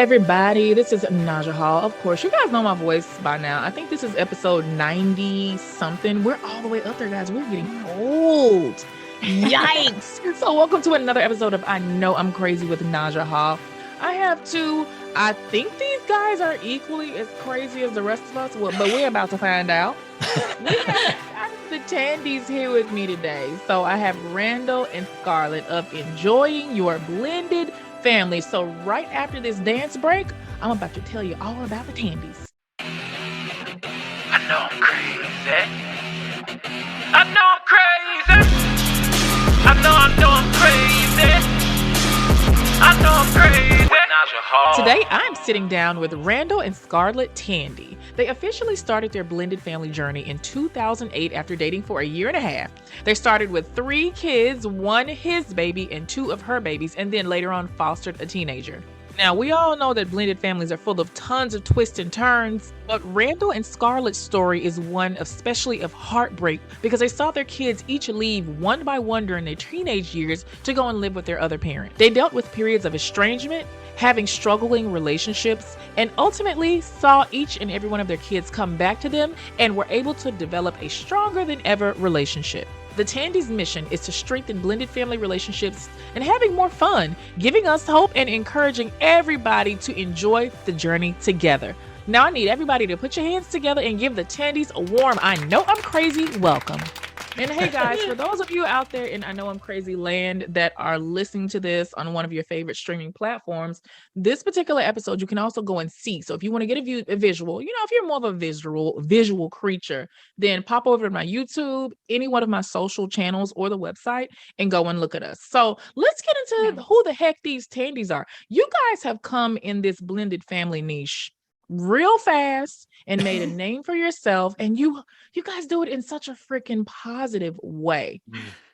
everybody. This is Naja Hall. Of course, you guys know my voice by now. I think this is episode 90 something. We're all the way up there, guys. We're getting old. Yikes. So welcome to another episode of I Know I'm Crazy with Naja Hall. I have two. I think these guys are equally as crazy as the rest of us, but we're about to find out. We have the Tandys here with me today. So I have Randall and Scarlett of Enjoying Your Blended Family. So right after this dance break, I'm about to tell you all about the Tandys. I know I'm crazy. I know I'm crazy. I know I'm crazy. I know I'm crazy. Today, I'm sitting down with Randall and Scarlett Tandy. They officially started their blended family journey in 2008 after dating for a year and a half. They started with 3 kids, 1 his baby and 2 of her babies, and then later on fostered a teenager. Now, we all know that blended families are full of tons of twists and turns, but Randall and Scarlett's story is one especially of heartbreak because they saw their kids each leave one by one during their teenage years to go and live with their other parent. They dealt with periods of estrangement, having struggling relationships, and ultimately saw each and every one of their kids come back to them and were able to develop a stronger than ever relationship. The Tandys' mission is to strengthen blended family relationships and having more fun, giving us hope and encouraging everybody to enjoy the journey together. Now I need everybody to put your hands together and give the Tandys a warm I Know I'm Crazy welcome. And hey guys, for those of you out there in I Know I'm Crazy land that are listening to this on one of your favorite streaming platforms, this particular episode you can also go and see. So if you want to get a visual, if you're more of a visual creature, then pop over to my YouTube, any one of my social channels or the website and go and look at us. So let's get into who the heck these Tandys are. You guys have come in this blended family niche real fast and made a name for yourself, and you guys do it in such a freaking positive way.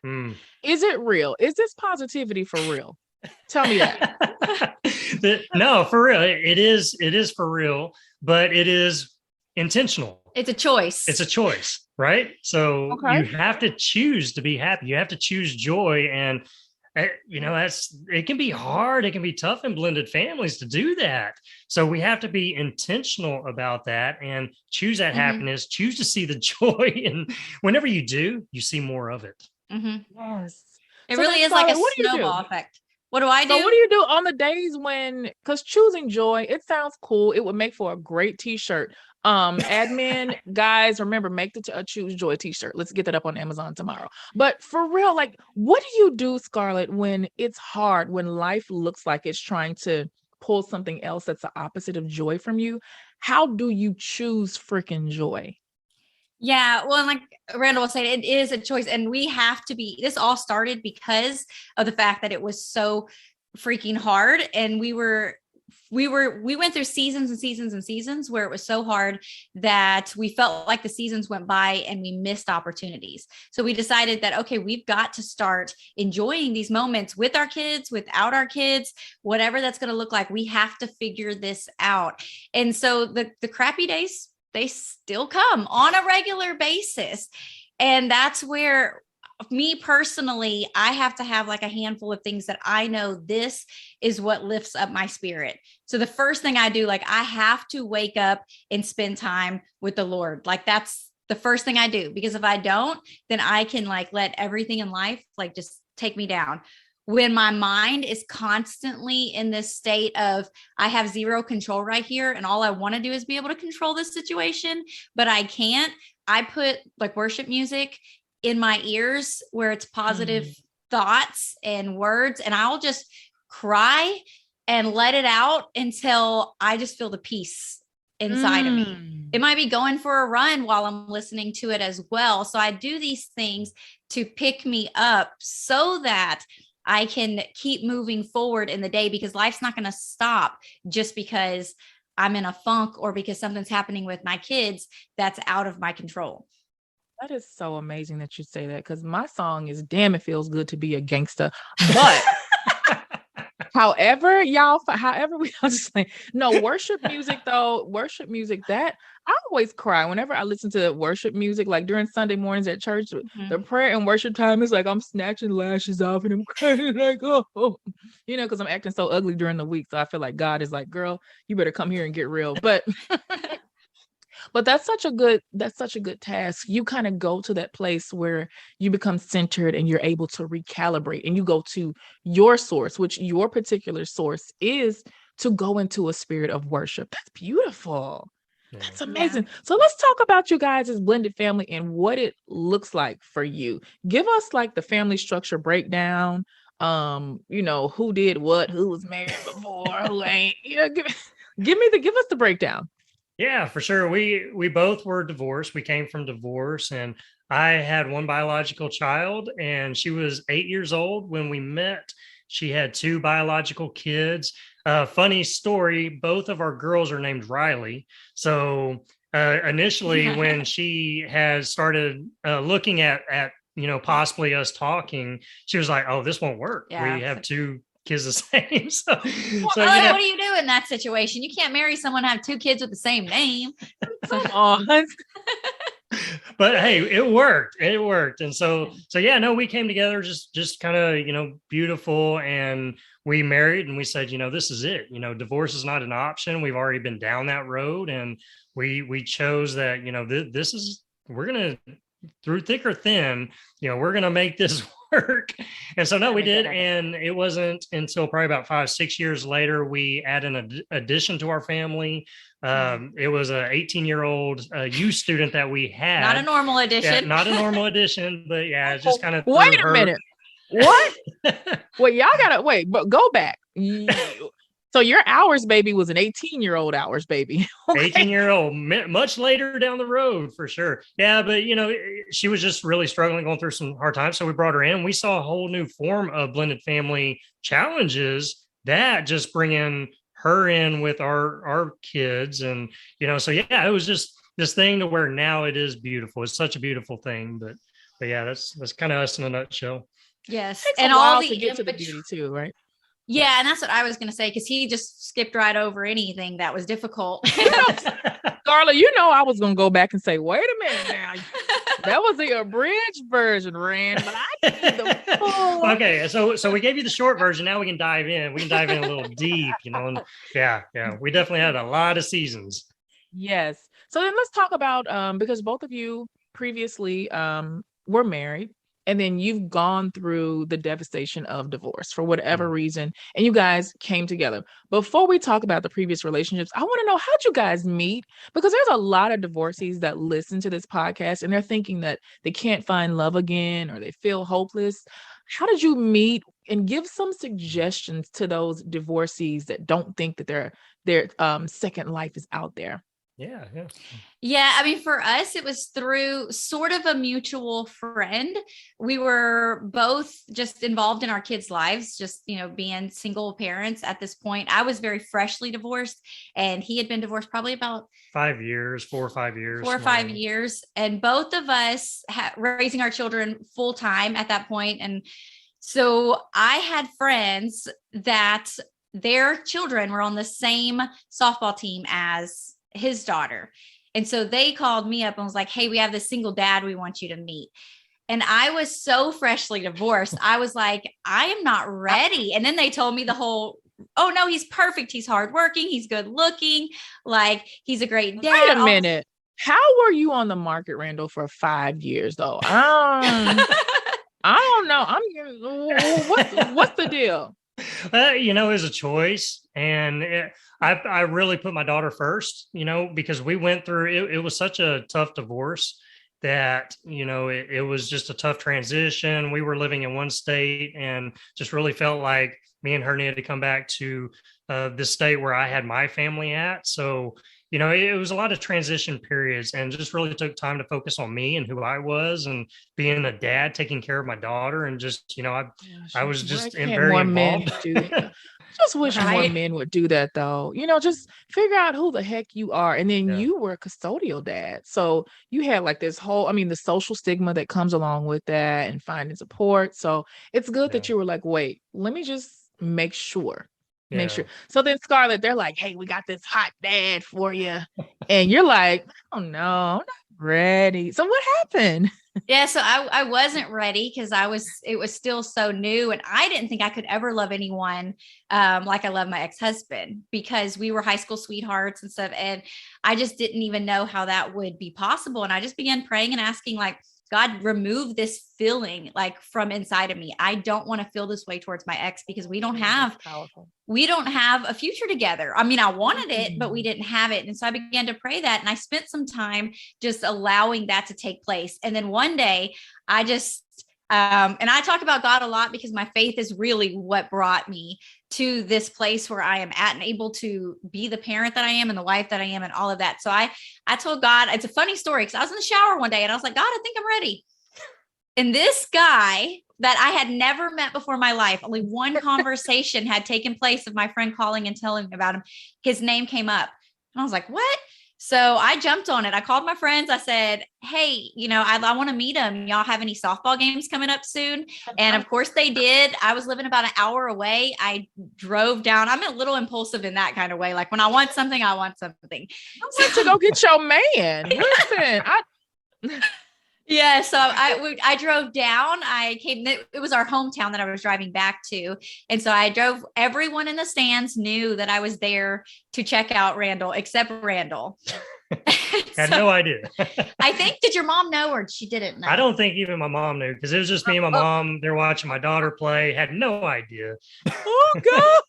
Mm-hmm. Is it real? Is this positivity for real? Tell me that. No, for real. It is for real, but it is intentional. It's a choice, right? So You have to choose to be happy. You have to choose joy, and it can be hard. It can be tough in blended families to do that. So we have to be intentional about that and choose that happiness, choose to see the joy. And whenever you do, you see more of it. Mm-hmm. Yes. It really is like a snowball effect. What do I do? So what do you do on the days because choosing joy, it sounds cool. It would make for a great t-shirt. Admin guys, remember, make the Choose Joy t-shirt. Let's get that up on Amazon tomorrow. But for real, what do you do, Scarlett, when it's hard, when life looks like it's trying to pull something else that's the opposite of joy from you? How do you choose freaking joy? Yeah, well, and like Randall was saying, it is a choice, and we have to be. This all started because of the fact that it was so freaking hard, and we went through seasons and seasons and seasons where it was so hard that we felt like the seasons went by and we missed opportunities. So we decided that, okay, we've got to start enjoying these moments with our kids, without our kids, whatever that's going to look like. We have to figure this out. And so the crappy days, they still come on a regular basis. And that's where me personally, I have to have like a handful of things that I know this is what lifts up my spirit. So the first thing I do, I have to wake up and spend time with the Lord. That's the first thing I do, because if I don't, then I can let everything in life, just take me down. When my mind is constantly in this state of, I have zero control right here, and all I want to do is be able to control this situation, but I can't, I put worship music in my ears where it's positive thoughts and words, and I'll just cry and let it out until I just feel the peace inside of me. It might be going for a run while I'm listening to it as well. So I do these things to pick me up so that I can keep moving forward in the day, because life's not going to stop just because I'm in a funk or because something's happening with my kids that's out of my control. That is so amazing that you say that, because my song is Damn It Feels Good to Be a Gangster. But However, however we I was just like, no, worship music though, worship music that I always cry whenever I listen to worship music, like during Sunday mornings at church, the prayer and worship time is like I'm snatching lashes off and I'm crying like, oh, because I'm acting so ugly during the week. So I feel like God is like, girl, you better come here and get real. But that's such a good task. You kind of go to that place where you become centered and you're able to recalibrate and you go to your source, which your particular source is to go into a spirit of worship. That's beautiful. Yeah. That's amazing. Yeah. So let's talk about you guys as blended family and what it looks like for you. Give us like the family structure breakdown. Who did what, who was married before, who ain't. Give us the breakdown. Yeah, for sure. We both were divorced. We came from divorce, and I had one biological child, and she was 8 years old when we met. She had 2 biological kids. Funny story, both of our girls are named Riley. So initially when she had started looking at possibly us talking, she was like, oh, this won't work. Yeah. We have 2 kids the same. So what do you do in that situation? You can't marry someone and have 2 kids with the same name. But hey, it worked. And so yeah, no, we came together just kind of, beautiful, and we married, and we said, this is it. Divorce is not an option. We've already been down that road, and we chose that, we're going to, through thick or thin, we're going to make this work. And so, no, we did. And it wasn't until probably about 5-6 years later, we added an addition to our family. It was an 18-year-old youth student that we had. Not a normal addition. Yeah, not a normal addition, but yeah, it's just kind of. Wait a minute. What? Well, y'all gotta wait, but go back. So your Hours baby was an 18-year-old Hours baby. Okay. 18-year-old, much later down the road for sure. Yeah, but she was just really struggling, going through some hard times. So we brought her in. We saw a whole new form of blended family challenges that just bringing her in with our kids. And, so yeah, it was just this thing to where now it is beautiful. It's such a beautiful thing. But yeah, that's kind of us in a nutshell. Yes. And all to get to the beauty too, right? Yeah, and that's what I was going to say, because he just skipped right over anything that was difficult. Scarlett, I was going to go back and say, wait a minute now. That was the abridged version, Rand, but I need the full. Okay, so we gave you the short version. Now we can dive in. We can dive in a little deep, and yeah. We definitely had a lot of seasons. Yes. So then let's talk about, because both of you previously were married. And then you've gone through the devastation of divorce for whatever reason, and you guys came together. Before we talk about the previous relationships, I want to know, how'd you guys meet? Because there's a lot of divorcees that listen to this podcast and they're thinking that they can't find love again or they feel hopeless. How did you meet? And give some suggestions to those divorcees that don't think that their second life is out there. Yeah. I mean, for us, it was through sort of a mutual friend. We were both just involved in our kids' lives, just, being single parents at this point. I was very freshly divorced, and he had been divorced probably about 5 years, 4 or 5 years. 4 or 5 years. And both of us raising our children full time at that point. And so I had friends that their children were on the same softball team as his daughter. And so they called me up and was like, hey, we have this single dad we want you to meet. And I was so freshly divorced. I was like, I am not ready. And then they told me the whole, oh no, he's perfect. He's hardworking. He's good looking. Like, he's a great dad. Wait a minute. How were you on the market, Randall, for 5 years though? I don't know. What's the deal? It was a choice, and I really put my daughter first, because we went through it was such a tough divorce that, it was just a tough transition. We were living in one state and just really felt like me and her needed to come back to this state where I had my family at. So, it was a lot of transition periods, and just really took time to focus on me and who I was, and being a dad, taking care of my daughter, and just, I was just very involved. Just wish more men would do that though. Just figure out who the heck you are. And then you were a custodial dad. So you had like this whole, the social stigma that comes along with that and finding support. So it's good that you were like, wait, let me just make sure. Yeah. Make sure. So then Scarlett, they're like, hey, we got this hot dad for you. And you're like, oh no, I'm not ready. So what happened? Yeah, so I wasn't ready because it was still so new, and I didn't think I could ever love anyone like I love my ex-husband, because we were high school sweethearts and stuff, and I just didn't even know how that would be possible. And I just began praying and asking, like, God, remove this feeling like from inside of me. I don't want to feel this way towards my ex, because we don't have a future together. I mean, I wanted it, but we didn't have it. And so I began to pray that, and I spent some time just allowing that to take place. And then one day I just, and I talk about God a lot because my faith is really what brought me to this place where I am at and able to be the parent that I am and the wife that I am and all of that. So I told God, it's a funny story, because I was in the shower one day and I was like, God, I think I'm ready. And this guy that I had never met before in my life, only one conversation had taken place of my friend calling and telling me about him. His name came up and I was like, what? So I jumped on it. I called my friends. I said, hey, I want to meet him. Y'all have any softball games coming up soon? And of course they did. I was living about an hour away. I drove down. I'm a little impulsive in that kind of way. Like when I want something, I want something. I want to go get your man. Listen, yeah. So I drove down. I came, it was our hometown that I was driving back to. And so I drove, everyone in the stands knew that I was there to check out Randall, except Randall. Had no idea. I think, did your mom know, or she didn't know? I don't think even my mom knew, because it was just me and my mom. They're watching my daughter play. Had no idea. Oh God.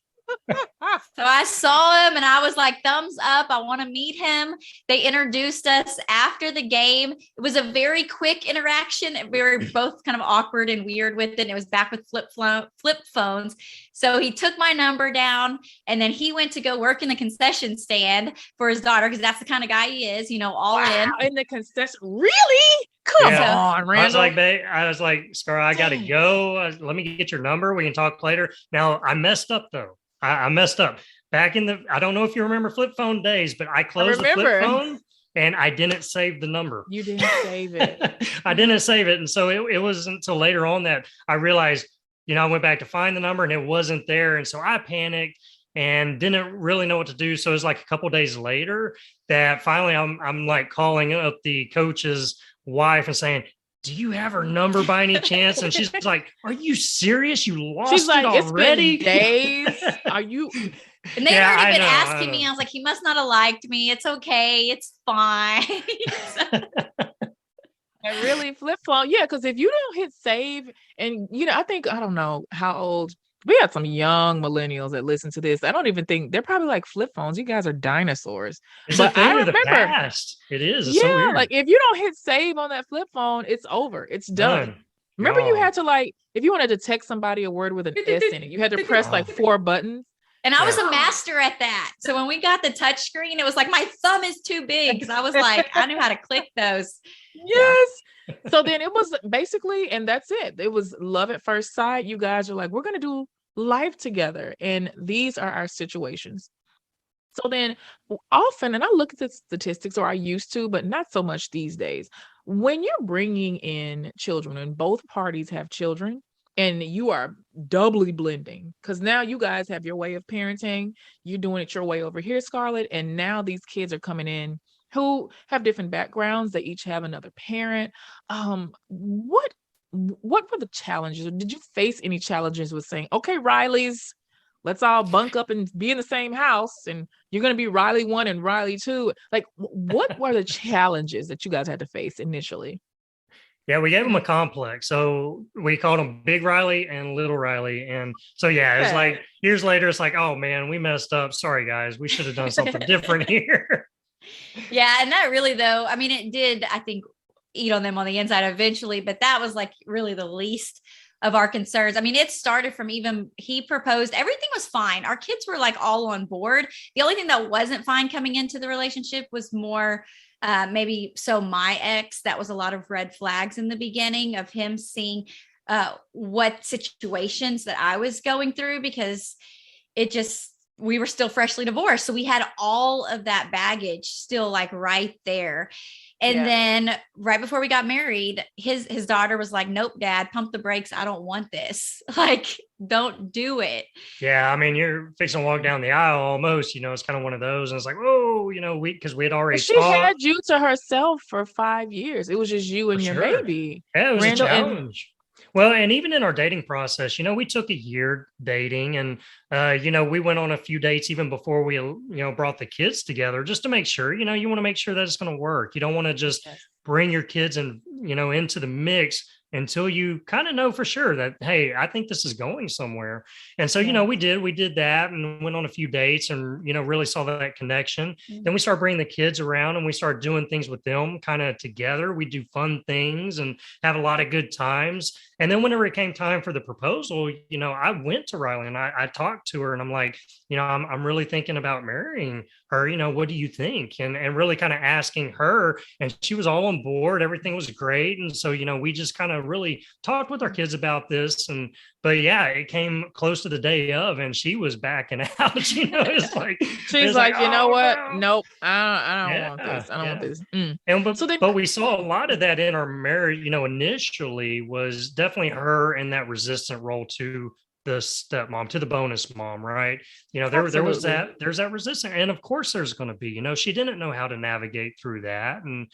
So I saw him and I was like, thumbs up. I want to meet him. They introduced us after the game. It was a very quick interaction. We were both kind of awkward and weird with it. And it was back with flip phones. So he took my number down, and then he went to go work in the concession stand for his daughter, because that's the kind of guy he is, all in the concession. Really? Come on, Randall. I was like, Scar, I got to go. Let me get your number. We can talk later. Now, I messed up though. I messed up back in I don't know if you remember flip phone days, but I closed the flip phone and I didn't save the number. You didn't save it. I didn't save it. And so it wasn't until later on that I realized, I went back to find the number and it wasn't there. And so I panicked and didn't really know what to do. So it was like a couple of days later that finally I'm like calling up the coach's wife and saying, do you have her number by any chance? And she's like, are you serious? You lost it already? It's been days. Are you? And they already been asking me. I was like, he must not have liked me. It's okay. It's fine. And really flip phone. Yeah. Cause if you don't hit save, and I don't know how old, we had some young millennials that listen to this. I don't even think they're probably like flip phones. You guys are dinosaurs. But I remember, the past. It is. It's so weird. Like if you don't hit save on that flip phone, it's over. It's done. Remember, you had to, like, if you wanted to text somebody a word with an S in it, you had to press like 4 buttons. And I was a master at that. So when we got the touch screen, it was like my thumb is too big, because I was like, I knew how to click those. Yes. So then it was basically, and that's it. It was love at first sight. You guys are like, we're going to do life together. And these are our situations. So then often, and I look at the statistics, or I used to, but not so much these days, when you're bringing in children and both parties have children and you are doubly blending, because now you guys have your way of parenting, you're doing it your way over here, Scarlett, and now these kids are coming in who have different backgrounds. They each have another parent. What were the challenges? Or did you face any challenges with saying, okay, Riley's, let's all bunk up and be in the same house, and you're going to be Riley 1 and Riley 2. Like, what were the challenges that you guys had to face initially? Yeah, we gave them a complex. So we called them Big Riley and Little Riley. And so, yeah, it's like years later, it's like, oh man, we messed up. Sorry, guys. We should have done something different here. Yeah. And that really, though, I mean, it did, I think, eat on them on the inside eventually, but that was like really the least of our concerns. I mean, it started from even he proposed, everything was fine. Our kids were like all on board. The only thing that wasn't fine coming into the relationship was more my ex, that was a lot of red flags in the beginning of him seeing what situations that I was going through, because it just, we were still freshly divorced. So we had all of that baggage still like right there. And then right before we got married, his daughter was like, nope, dad, pump the brakes. I don't want this. Like, don't do it. Yeah. I mean, you're fixing to walk down the aisle almost, it's kind of one of those. And it's like, oh, because we had already She had you to herself for 5 years. It was just you and your baby. Yeah, it was Randall a challenge. Well, and even in our dating process, we took a year dating and, we went on a few dates even before we, brought the kids together just to make sure, you want to make sure that it's going to work. You don't want to just bring your kids and, into the mix until you kind of know for sure that, hey, I think this is going somewhere. And so, we did that and went on a few dates and, really saw that connection. Then we started bringing the kids around and we started doing things with them kind of together. We do fun things and have a lot of good times. And then whenever it came time for the proposal, I went to Riley and I talked to her and I'm like, I'm really thinking about marrying her. What do you think? And really kind of asking her, and she was all on board. Everything was great. And so, we just kind of really talked with our kids about this. But yeah, it came close to the day of, and she was backing out. It's like she's like, you know what? No. Nope, I don't want this. I don't want this. And but we saw a lot of that in our marriage. Initially was definitely her in that resistant role to the stepmom, to the bonus mom, right? There was there's that resistance, and of course there's going to be. She didn't know how to navigate through that, and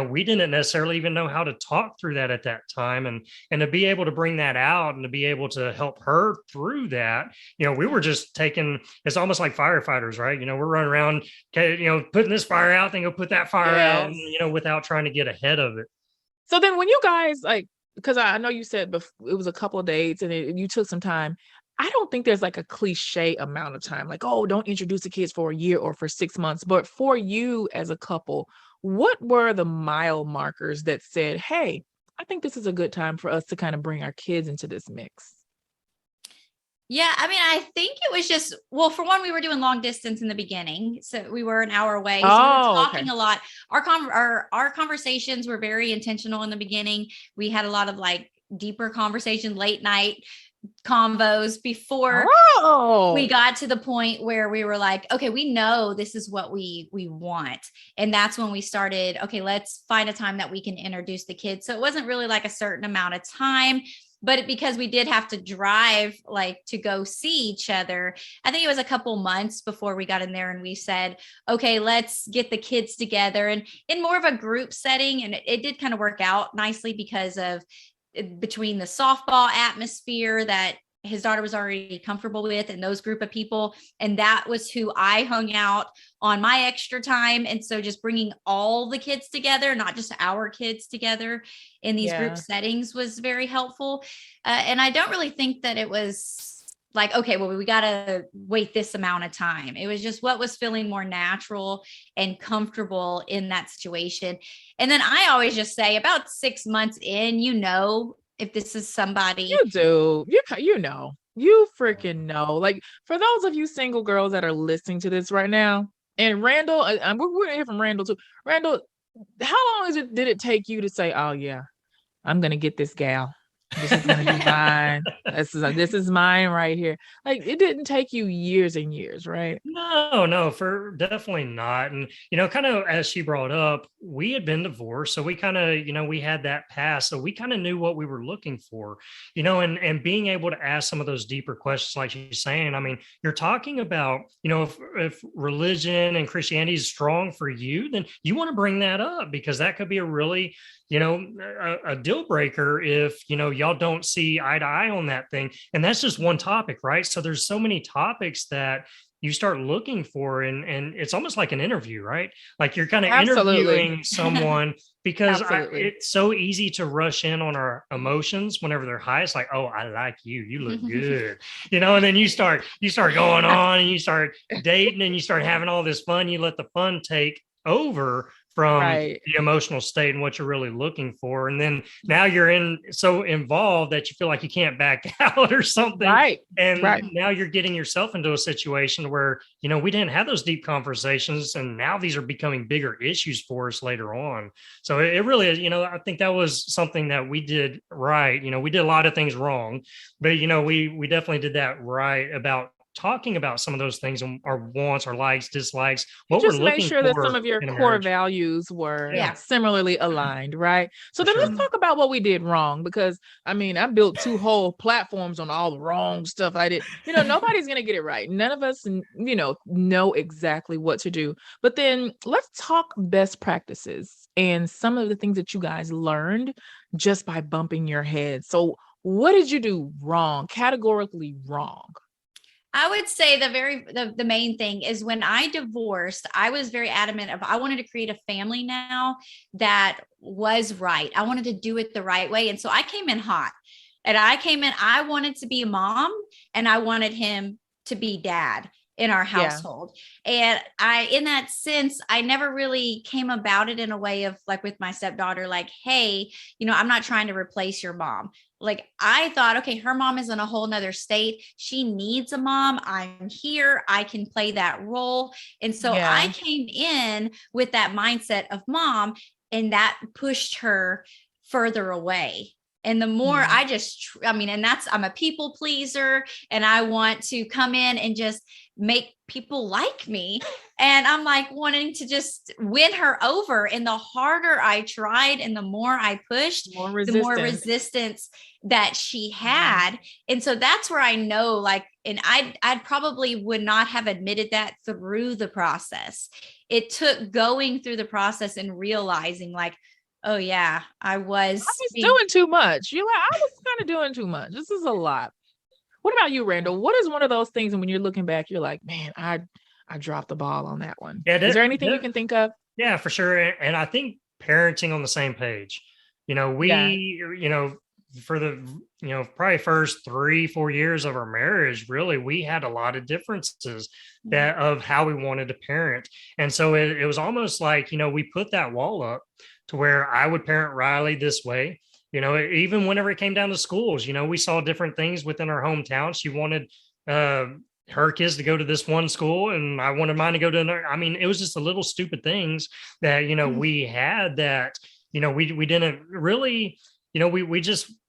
we didn't necessarily even know how to talk through that at that time, and to be able to bring that out and to be able to help her through that, we were just taking. It's almost like firefighters, right? We're running around, putting this fire out, then go put that fire out, and, without trying to get ahead of it. So then, when you guys because I know you said it was a couple of dates and you took some time. I don't think there's like a cliche amount of time, like, oh, don't introduce the kids for a year or for 6 months. But for you as a couple, what were the mile markers that said, hey, I think this is a good time for us to kind of bring our kids into this mix? Yeah, I mean, I think it was just, well, for one, we were doing long distance in the beginning. So we were an hour away. So we were talking a lot. Our conversations were very intentional in the beginning. We had a lot of like deeper conversation, late night convos before we got to the point where we were like, okay, we know this is what we want. And that's when we started, okay, let's find a time that we can introduce the kids. So it wasn't really like a certain amount of time. But because we did have to drive like to go see each other, I think it was a couple months before we got in there and we said, okay, let's get the kids together and in more of a group setting. And it did kind of work out nicely because of between the softball atmosphere that his daughter was already comfortable with and those group of people. And that was who I hung out on my extra time. And so just bringing all the kids together, not just our kids together in these group settings was very helpful. And I don't really think that it was like, okay, well, we got to wait this amount of time. It was just what was feeling more natural and comfortable in that situation. And then I always just say about 6 months in, if this is somebody you do, you freaking know. Like, for those of you single girls that are listening to this right now, and Randall, we're gonna hear from Randall too. Randall, how long did it take you to say, oh yeah, I'm gonna get this gal? This is gonna be mine. This is mine right here. Like, it didn't take you years and years, right? No, for definitely not. And kind of as she brought up, we had been divorced, so we kind of we had that past, so we kind of knew what we were looking for, and being able to ask some of those deeper questions, like she's saying. I mean, you're talking about if religion and Christianity is strong for you, then you want to bring that up because that could be a really a deal breaker if, y'all don't see eye to eye on that thing. And that's just one topic, right? So there's so many topics that you start looking for, and it's almost like an interview, right? Like you're kind of interviewing someone because it's so easy to rush in on our emotions whenever they're high. It's like, oh, I like you. You look good, and then you start going on and you start dating and you start having all this fun. You let the fun take over from the emotional state and what you're really looking for. And then now you're so involved that you feel like you can't back out or something. Right. And now you're getting yourself into a situation where, we didn't have those deep conversations. And now these are becoming bigger issues for us later on. So it really is, I think that was something that we did right. We did a lot of things wrong, but, we definitely did that right about talking about some of those things and our wants, our likes, dislikes, what Just we're make looking sure that for some of your in a core marriage. values were Yeah. similarly aligned, right? So For then let's sure. talk about what we did wrong, because I mean, I built 2 whole platforms on all the wrong stuff I did. Nobody's going to get it right. None of us, know exactly what to do. But then let's talk best practices and some of the things that you guys learned just by bumping your head. So what did you do wrong, categorically wrong? I would say the main thing is when I divorced, I was very adamant of I wanted to create a family now that was right. I wanted to do it the right way. And so I came in hot. And I wanted to be a mom and I wanted him to be dad in our household. And in that sense, I never really came about it in a way of like with my stepdaughter, like, hey, I'm not trying to replace your mom. Like I thought, okay, her mom is in a whole nother state. She needs a mom. I'm here. I can play that role. And so I came in with that mindset of mom, and that pushed her further away. And the more I'm a people pleaser and I want to come in and just make people like me. And I'm like wanting to just win her over. And the harder I tried and the more I pushed, the more resistance that she had. And so that's where I know, like, and I probably would not have admitted that through the process. It took going through the process and realizing like, oh yeah, I was doing too much. I was kind of doing too much. This is a lot. What about you, Randall? What is one of those things, and when you're looking back, you're like, man, I dropped the ball on that one. Yeah, is there anything you can think of? Yeah, for sure. And I think parenting on the same page. For the probably first 3-4 years of our marriage, really we had a lot of differences of how we wanted to parent. And so it was almost like we put that wall up to where I would parent Riley this way. Even whenever it came down to schools, we saw different things within our hometown. She wanted her kids to go to this one school and I wanted mine to go to another. I mean, it was just the little stupid things that we had that we didn't really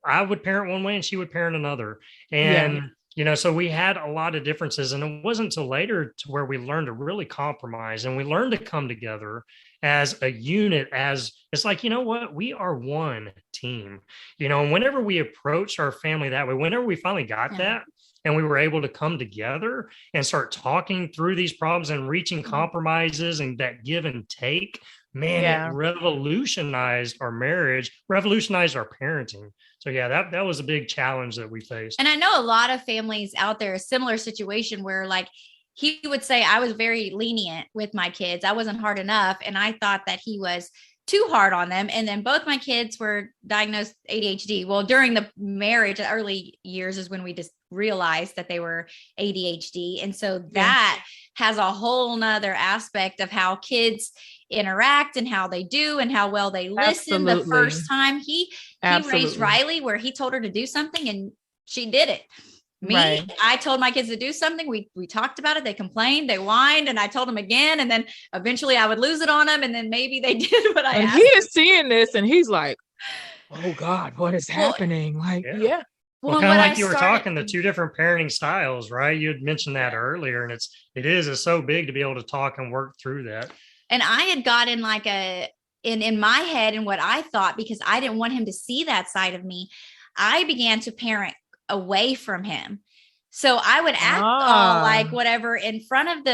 I would parent one way and she would parent another. And, so we had a lot of differences, and it wasn't until later to where we learned to really compromise and we learned to come together as a unit, as it's like, what, we are one team, and whenever we approached our family that way, whenever we finally got that, and we were able to come together and start talking through these problems and reaching compromises and that give and take, man, it revolutionized our marriage, revolutionized our parenting. So that was a big challenge that we faced. And I know a lot of families out there, a similar situation where like he would say, I was very lenient with my kids. I wasn't hard enough. And I thought that he was too hard on them. And then both my kids were diagnosed ADHD. Well, during the marriage, the early years is when we just realized that they were ADHD. And so that has a whole nother aspect of how kids interact and how they do and how well they listen. The first time he raised Riley where he told her to do something and she did it. I told my kids to do something. We talked about it. They complained, they whined, and I told them again. And then eventually I would lose it on them. And then maybe they did what I asked. He is seeing this and he's like, oh God, what is happening? Like, Well, kind of like you were talking, the two different parenting styles, right? You had mentioned that earlier, and it's so big to be able to talk and work through that. And I had gotten like in my head and what I thought, because I didn't want him to see that side of me, I began to parent away from him. So I would act all like whatever in front of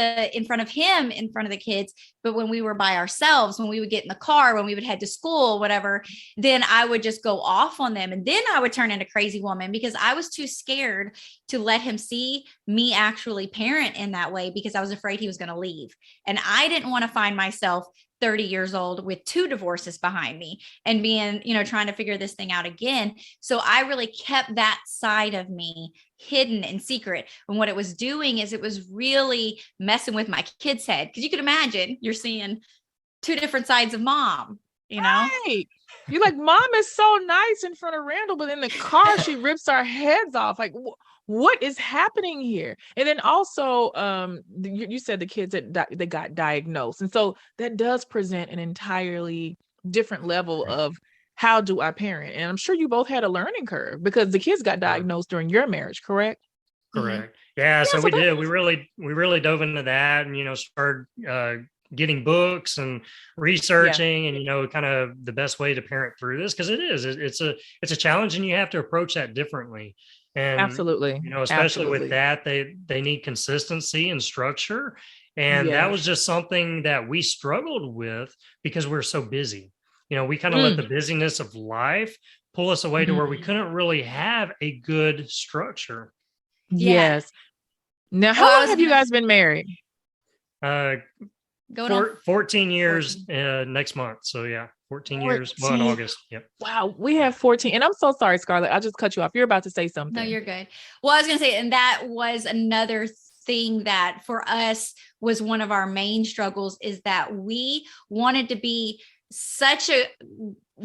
him, in front of the kids. But when we were by ourselves, when we would get in the car, when we would head to school, whatever, then I would just go off on them. And then I would turn into crazy woman because I was too scared to let him see me actually parent in that way because I was afraid he was going to leave. And I didn't want to find myself 30 years old with 2 divorces behind me and being, trying to figure this thing out again. So I really kept that side of me hidden and secret. And what it was doing is it was really messing with my kid's head. Cause you could imagine you're seeing 2 different sides of mom, Right. You're like, mom is so nice in front of Randall, but in the car, she rips our heads off. Like, what is happening here? And then also, you said the kids that got diagnosed. And so that does present an entirely different level of how do I parent? And I'm sure you both had a learning curve because the kids got diagnosed during your marriage, correct? Correct. Yeah, so we did. We really dove into that, and started getting books and researching, and kind of the best way to parent through this, because it's a challenge, and you have to approach that differently. And Absolutely. especially Absolutely. with that, they need consistency and structure, and that Yes. was just something that we struggled with because we're so busy. We kind of let the busyness of life pull us away to where we couldn't really have a good structure. Yeah. Yes. Now, how Well, long have you guys been married? Going on 14 years next month. So yeah, 14 years. Well, in August. Yep. Wow, we have 14. And I'm so sorry, Scarlett. I just cut you off. You're about to say something. No, you're good. Well, I was going to say, and that was another thing that for us was one of our main struggles, is that we wanted to be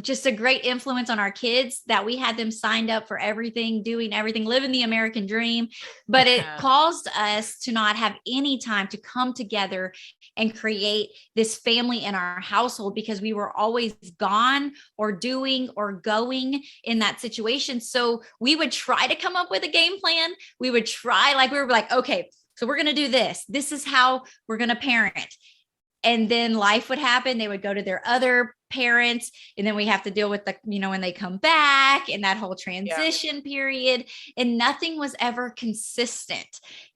just a great influence on our kids, that we had them signed up for everything, doing everything, living the American dream. But it caused us to not have any time to come together and create this family in our household, because we were always gone or doing or going in that situation. So we would try to come up with a game plan. We were like, okay, so we're going to do this. This is how we're going to parent. And then life would happen. They would go to their other parents, and then we have to deal with when they come back and that whole transition period, and nothing was ever consistent.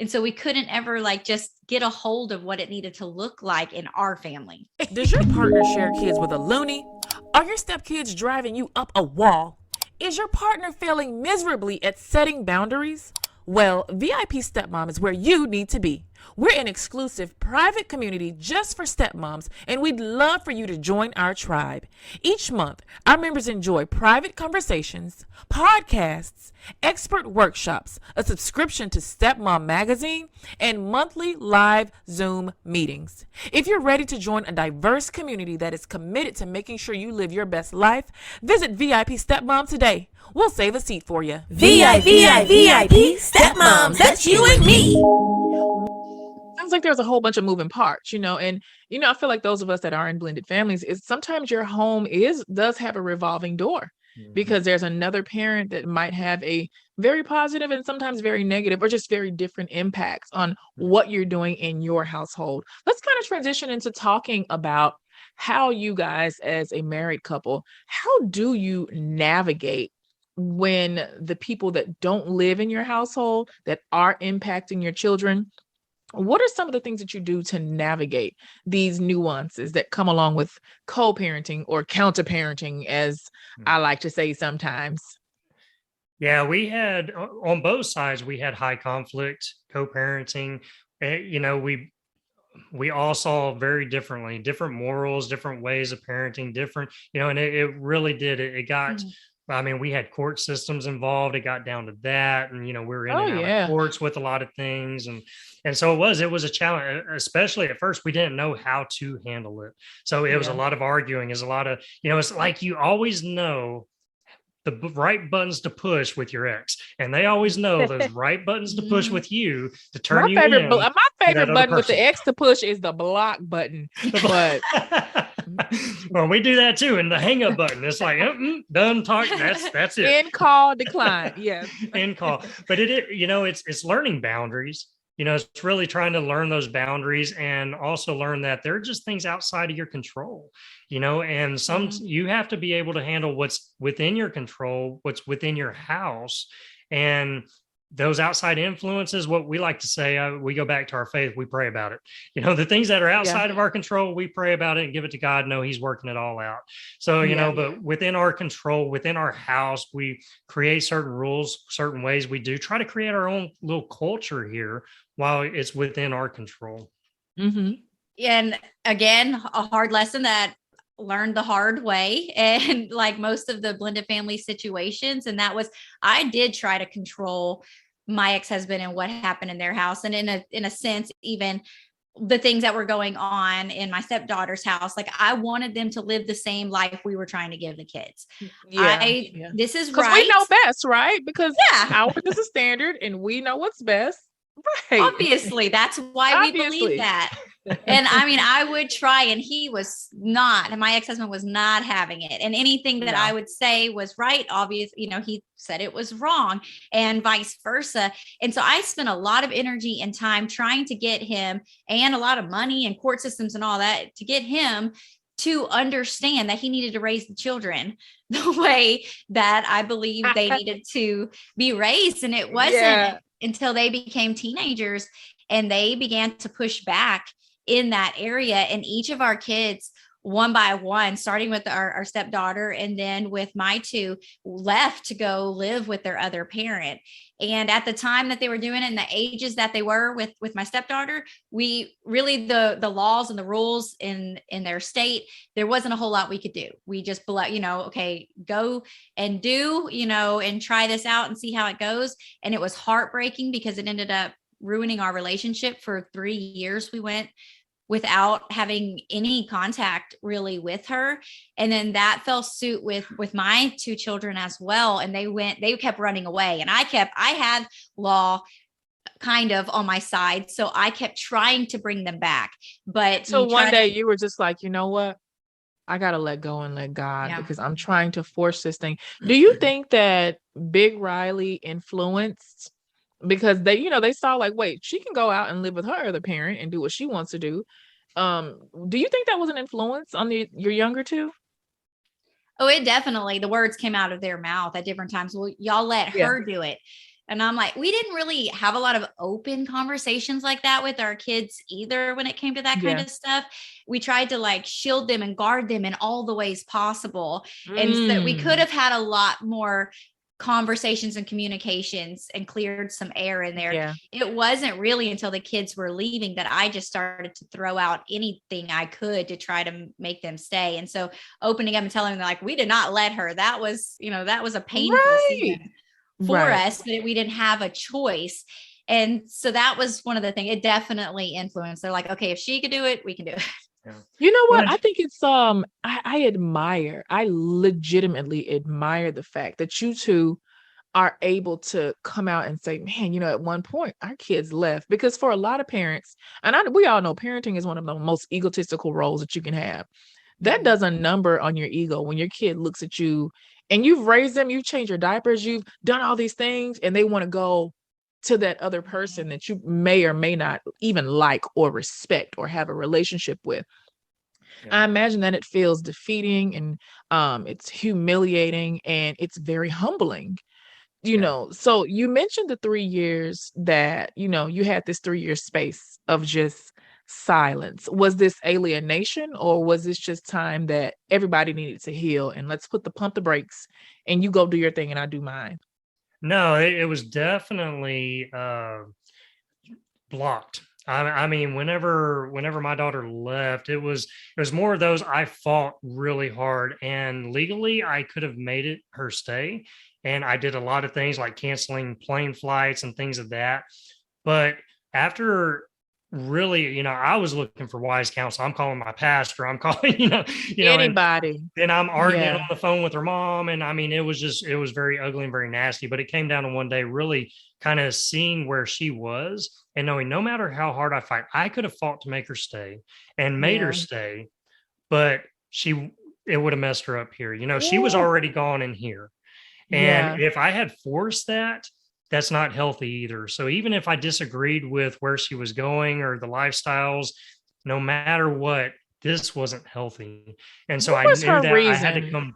And so we couldn't ever just get a hold of what it needed to look like in our family. Does your partner share kids with a loony? Are your stepkids driving you up a wall? Is your partner failing miserably at setting boundaries? Well, VIP Stepmom is where you need to be. We're an exclusive private community just for stepmoms, and we'd love for you to join our tribe. Each month, our members enjoy private conversations, podcasts, expert workshops, a subscription to Stepmom Magazine, and monthly live Zoom meetings. If you're ready to join a diverse community that is committed to making sure you live your best life, visit VIP Stepmom today. We'll save a seat for you. VIP Stepmoms, that's you and me. Sounds like there's a whole bunch of moving parts, and I feel like those of us that are in blended families, is sometimes your home does have a revolving door, because there's another parent that might have a very positive and sometimes very negative or just very different impacts on what you're doing in your household. Let's kind of transition into talking about how you guys, as a married couple, how do you navigate when the people that don't live in your household that are impacting your children? What are some of the things that you do to navigate these nuances that come along with co-parenting or counter-parenting, as I like to say sometimes? Yeah, we had on both sides, we had high conflict co-parenting. We all saw very differently, different morals, different ways of parenting, different, and it really did. It got, we had court systems involved. It got down to that. And, we were in and out of courts with a lot of things. And so it was a challenge, especially at first. We didn't know how to handle it. So it was a lot of arguing, is a lot of, it's like you always know the right buttons to push with your ex, and they always know those right buttons to push with you to turn you in. My favorite button with the X to push is the block button. But well, we do that too. And the hang up button, it's like done talking. That's it. End call, decline. Yes. End call. But it's learning boundaries. It's really trying to learn those boundaries, and also learn that they're just things outside of your control, and you have to be able to handle what's within your control, what's within your house. And those outside influences, what we like to say, we go back to our faith, we pray about it. The things that are outside of our control, we pray about it and give it to God. No, he's working it all out. So, but within our control, within our house, we create certain rules, certain ways. We do try to create our own little culture here while it's within our control. And again, a hard lesson that learned the hard way, and like most of the blended family situations. And that was, I did try to control my ex-husband and what happened in their house. And in a sense, even the things that were going on in my stepdaughter's house, like I wanted them to live the same life we were trying to give the kids. This is right. We know best, right? Because ours is a standard and we know what's best. Right. Obviously, that's why we believe that. And I mean, I would try, and he was not, and my ex-husband was not having it. And anything that I would say was right, obvious, he said it was wrong, and vice versa. And so I spent a lot of energy and time trying to get him, and a lot of money and court systems and all that, to get him to understand that he needed to raise the children the way that I believe they needed to be raised. And it wasn't until they became teenagers and they began to push back in that area. And each of our kids, one by one, starting with our stepdaughter and then with my two, left to go live with their other parent. And at the time that they were doing it, and the ages that they were with my stepdaughter, we really, the laws and the rules in their state, there wasn't a whole lot we could do. We just, okay, go and do, and try this out and see how it goes. And it was heartbreaking because it ended up ruining our relationship. For 3 years we went without having any contact really with her. And then that fell suit with my two children as well. And they kept running away, and I had law kind of on my side. So I kept trying to bring them back. But so one day you were just like, you know what? I got to let go and let God, because I'm trying to force this thing. Do you think that Big Riley influenced, because they saw like, wait, she can go out and live with her other parent and do what she wants to do. Do you think that was an influence on your younger two? Oh, it definitely, the words came out of their mouth at different times. Well, y'all let her do it. And I'm like, we didn't really have a lot of open conversations like that with our kids either when it came to that kind of stuff. We tried to like shield them and guard them in all the ways possible. And so we could have had a lot more conversations and communications and cleared some air in there. It wasn't really until the kids were leaving that I just started to throw out anything I could to try to make them stay. And so opening up and telling them, like, we did not let her, that was a painful season for us, but we didn't have a choice. And so that was one of the things. It definitely influenced. They're like, okay, if she could do it, we can do it. You know what? I think it's I legitimately admire the fact that you two are able to come out and say, man, at one point our kids left. Because for a lot of parents, and we all know parenting is one of the most egotistical roles that you can have. That does a number on your ego when your kid looks at you and you've raised them, you've changed your diapers, you've done all these things, and they want to go to that other person that you may or may not even like or respect or have a relationship with. I imagine that it feels defeating, and it's humiliating, and it's very humbling, So you mentioned the 3 years that, you had this 3-year space of just silence. Was this alienation, or was this just time that everybody needed to heal and let's pump the brakes and you go do your thing and I do mine? No, it was definitely blocked. I mean, whenever my daughter left, it was more of those. I fought really hard, and legally I could have made her stay. And I did a lot of things like canceling plane flights and things of that. But after really, I was looking for wise counsel. I'm calling my pastor. I'm calling, anybody. And I'm arguing on the phone with her mom. And I mean, it was very ugly and very nasty. But it came down to one day really kind of seeing where she was and knowing no matter how hard I fight, I could have fought to make her stay and made her stay. But it would have messed her up here. She was already gone in here. And if I had forced that, that's not healthy either. So even if I disagreed with where she was going or the lifestyles, no matter what, this wasn't healthy. And so I knew that I had to come.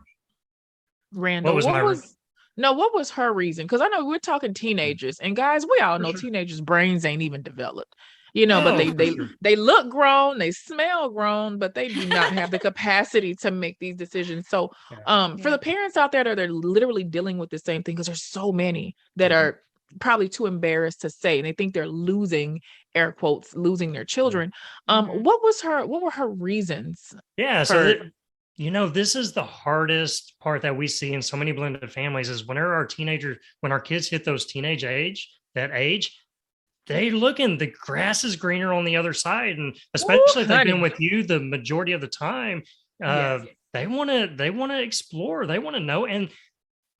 Randall, what was her reason? Because I know we're talking teenagers, and guys, we all know teenagers' brains ain't even developed. But they look grown, they smell grown, but they do not have the capacity to make these decisions. So for the parents out there that are literally dealing with the same thing, because there's so many that are probably too embarrassed to say, and they think they're losing, air quotes, losing their children. What were her reasons? This is the hardest part that we see in so many blended families is when our kids hit those teenage age, they looking, the grass is greener on the other side. And especially if they've been with you the majority of the time, they want to explore, they want to know. And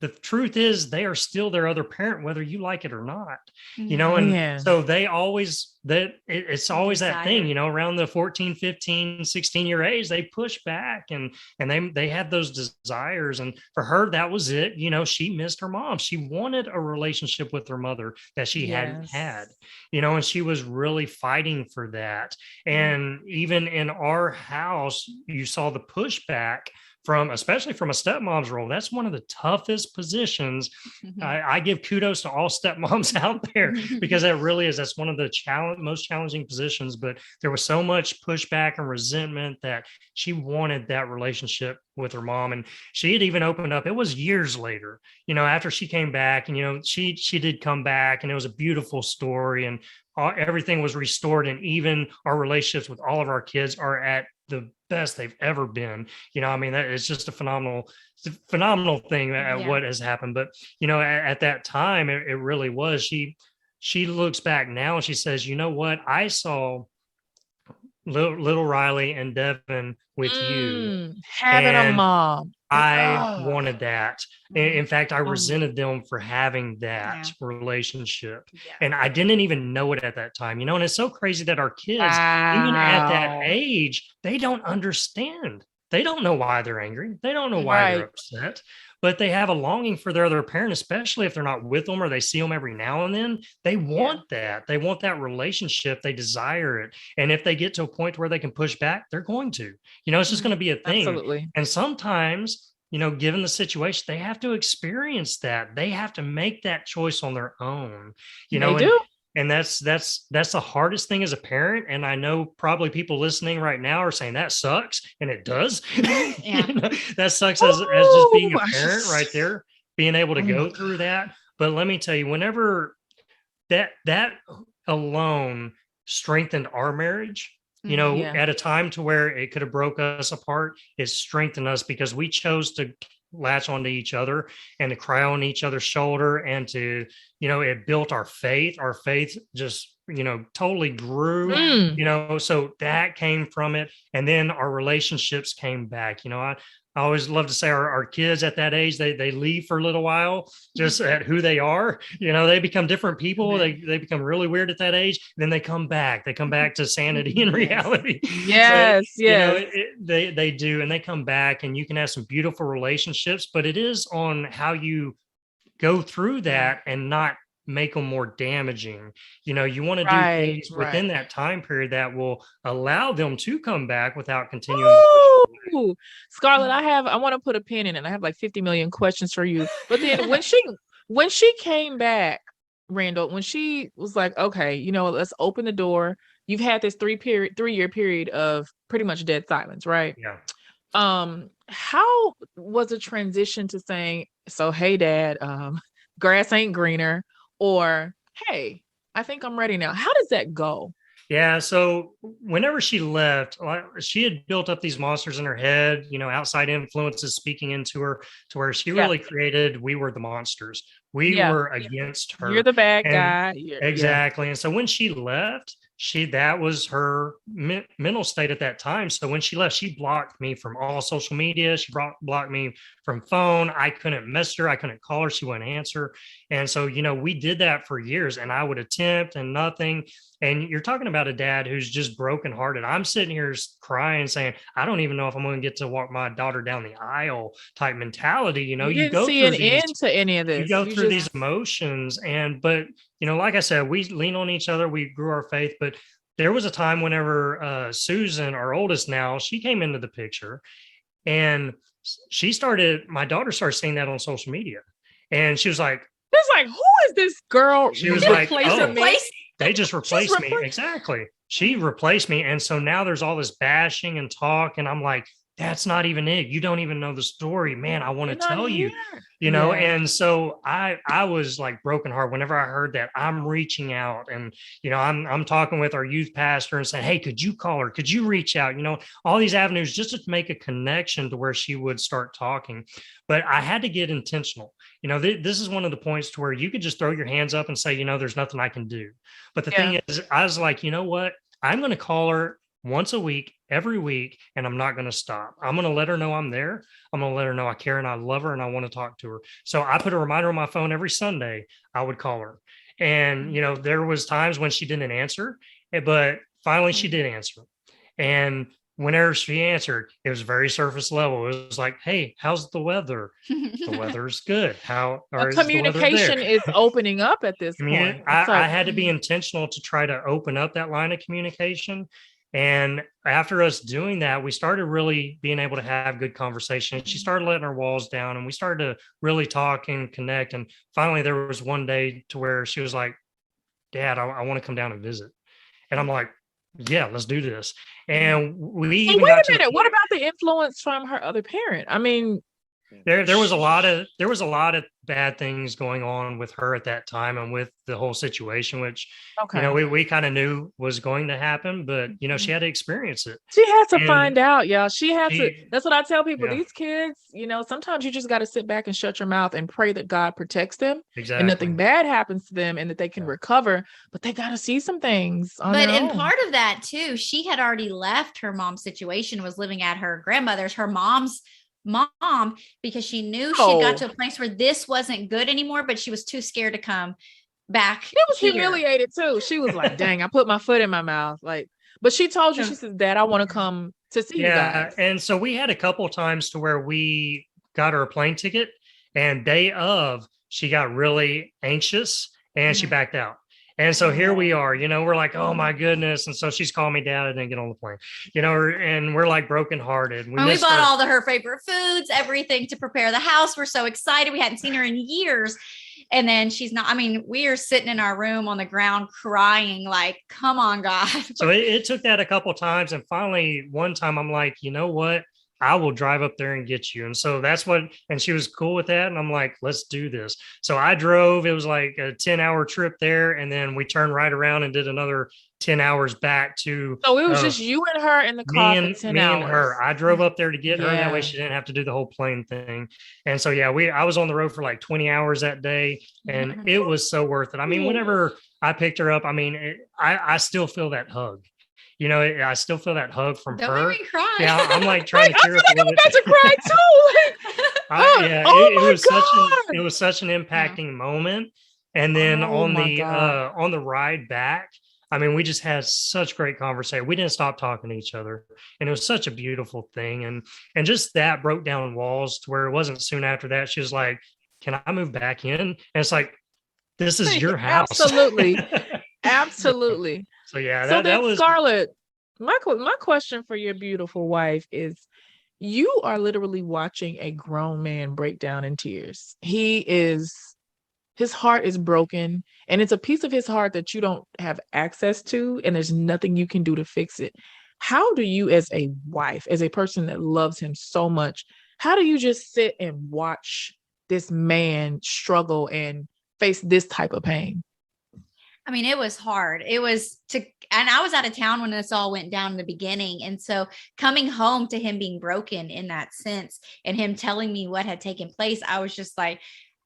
the truth is they are still their other parent, whether you like it or not, Mhm. and Yeah. so they always, it's always that thing, Desire. around the 14, 15, 16-year age, they push back and they have those desires. And for her, that was it. She missed her mom. She wanted a relationship with her mother that she hadn't had, Yes. and she was really fighting for that. And even in our house, you saw the pushback especially from a stepmom's role. That's one of the toughest positions. I give kudos to all stepmoms out there, because that really is. That's one of the most challenging positions. But there was so much pushback and resentment that she wanted that relationship with her mom. And she had even opened up. It was years later, after she came back, and she did come back, and it was a beautiful story, and everything was restored. And even our relationships with all of our kids are at the best they've ever been. That is just a phenomenal thing what has happened. But at that time, it really was. She looks back now and she says, you know what, I saw little Riley and Devin with you, Having a and mom. I Ugh. wanted that. In fact, I Oh. resented them for having that Yeah. relationship. Yeah. And I didn't even know it at that time, and it's so crazy that our kids, even at that Wow. age, they don't understand. They don't know why they're angry. They don't know why they're Right. upset, but they have a longing for their other parent, especially if they're not with them or they see them every now and then. They want that. They want that relationship. They desire it. And if they get to a point where they can push back, they're going to. It's just going to be a thing. Absolutely. And sometimes, given the situation, they have to experience that. They have to make that choice on their own. They And do. and that's the hardest thing as a parent. And I know probably people listening right now are saying that sucks, and it does. Yeah. That sucks as just being a Ooh. parent right there, being able to Oh go my through that. But let me tell you, whenever that alone strengthened our marriage, Yeah. at a time to where it could have broke us apart, it strengthened us because we chose to latch onto each other and to cry on each other's shoulder, and to, it built our faith. Our faith just, totally grew, so that came from it. And then our relationships came back. I always love to say our kids at that age, they leave for a little while just at who they are. They become different people. They become really weird at that age. Then they come back to sanity and reality. Yes. So, Yes. they do, and they come back, and you can have some beautiful relationships, but it is on how you go through that and not make them more damaging. You want to do Right. things Right. within that time period that will allow them to come back without continuing. Ooh. Scarlett, I want to put a pin in it. I have like 50 million questions for you. But then when she came back, Randall, when she was like, okay, let's open the door. You've had this 3-year period of pretty much dead silence, right? Yeah. How was the transition to saying, so hey dad, grass ain't greener, or hey, I think I'm ready now? How does that go? Yeah. So whenever she left, she had built up these monsters in her head, outside influences speaking into her, to where she really created, we were the monsters. We were against her. You're the bad And guy. exactly. And so when she left, that was her mental state at that time. So when she left, she blocked me from all social media. She blocked me from phone. I couldn't message her. I couldn't call her. She wouldn't answer. And so, we did that for years, and I would attempt and nothing. And you're talking about a dad who's just brokenhearted. I'm sitting here crying, saying, I don't even know if I'm going to get to walk my daughter down the aisle type mentality. You didn't see an end to any of this. You go through these emotions, but like I said, we lean on each other. We grew our faith. But there was a time whenever Susan, our oldest now, she came into the picture, and my daughter started seeing that on social media, and she was like, it's like, who is this girl? She was like, replacing me? They just replaced me. Exactly. She replaced me. And so now there's all this bashing and talk. And I'm like, that's not even it. You don't even know the story, man. I want to tell you, And so I was like broken heart whenever I heard that. I'm reaching out, and, I'm talking with our youth pastor and saying, hey, could you call her? Could you reach out? All these avenues just to make a connection to where she would start talking. But I had to get intentional. This is one of the points to where you could just throw your hands up and say, there's nothing I can do. But the thing is, I was like, you know what? I'm going to call her once a week, every week, and I'm not going to stop. I'm going to let her know I'm there. I'm going to let her know I care and I love her and I want to talk to her. So I put a reminder on my phone every Sunday. I would call her. And, there was times when she didn't answer, but finally she did answer. And whenever she answered, it was very surface level. It was like, hey, how's the weather? The weather's good. Communication is opening up at this point. I had to be intentional to try to open up that line of communication. And after us doing that, we started really being able to have good conversation. She started letting her walls down and we started to really talk and connect. And finally, there was one day to where she was like, Dad, I want to come down and visit. And I'm like, yeah, let's do this. And we wait a minute. What about the influence from her other parent? I mean, there was a lot of bad things going on with her at that time and with the whole situation, which we kind of knew was going to happen, but she had to experience it. She had to find out, y'all. That's what I tell people. These kids, sometimes you just got to sit back and shut your mouth and pray that God protects them and nothing bad happens to them and that they can recover, but they got to see some things on their own. Part of that too, she had already left her mom's situation, was living at her grandmother's, her mom's mom, because she knew she got to a place where this wasn't good anymore, but she was too scared to come back. She was humiliated too. She was like, dang, I put my foot in my mouth. But she told you, she says, Dad, I want to come to see you guys. And so we had a couple of times to where we got her a plane ticket, and day of, she got really anxious and she backed out. And so here we are, we're like, oh my goodness. And so she's calling me down and then get on the plane, and we're like brokenhearted. We bought all her favorite foods, everything to prepare the house. We're so excited. We hadn't seen her in years. And then she's not, we are sitting in our room on the ground crying, like, come on, God. So it took that a couple of times. And finally, one time I'm like, you know what? I will drive up there and get you. And so and she was cool with that. And I'm like, let's do this. So I drove, it was like a 10-hour trip there. And then we turned right around and did another 10 hours back to. So it was just you and her in the car for 10 hours. And her. I drove up there to get her. That way she didn't have to do the whole plane thing. And so, I was on the road for like 20 hours that day and it was so worth it. Whenever I picked her up, I still feel that hug. I still feel that hug from her. Don't make me cry. Yeah, I'm like trying to cheer up a little bit. I feel like I'm about to cry too. It was such an impacting moment. And then on the ride back, we just had such great conversation. We didn't stop talking to each other, and it was such a beautiful thing. And just that broke down walls to where it wasn't soon after that. She was like, "Can I move back in?" And it's like, "This is your house." Absolutely, absolutely. So that was Scarlett. My question for your beautiful wife is: you are literally watching a grown man break down in tears. His heart is broken, and it's a piece of his heart that you don't have access to, and there's nothing you can do to fix it. How do you, as a wife, as a person that loves him so much, how do you just sit and watch this man struggle and face this type of pain? It was hard. And I was out of town when this all went down in the beginning. And so coming home to him being broken in that sense and him telling me what had taken place, I was just like,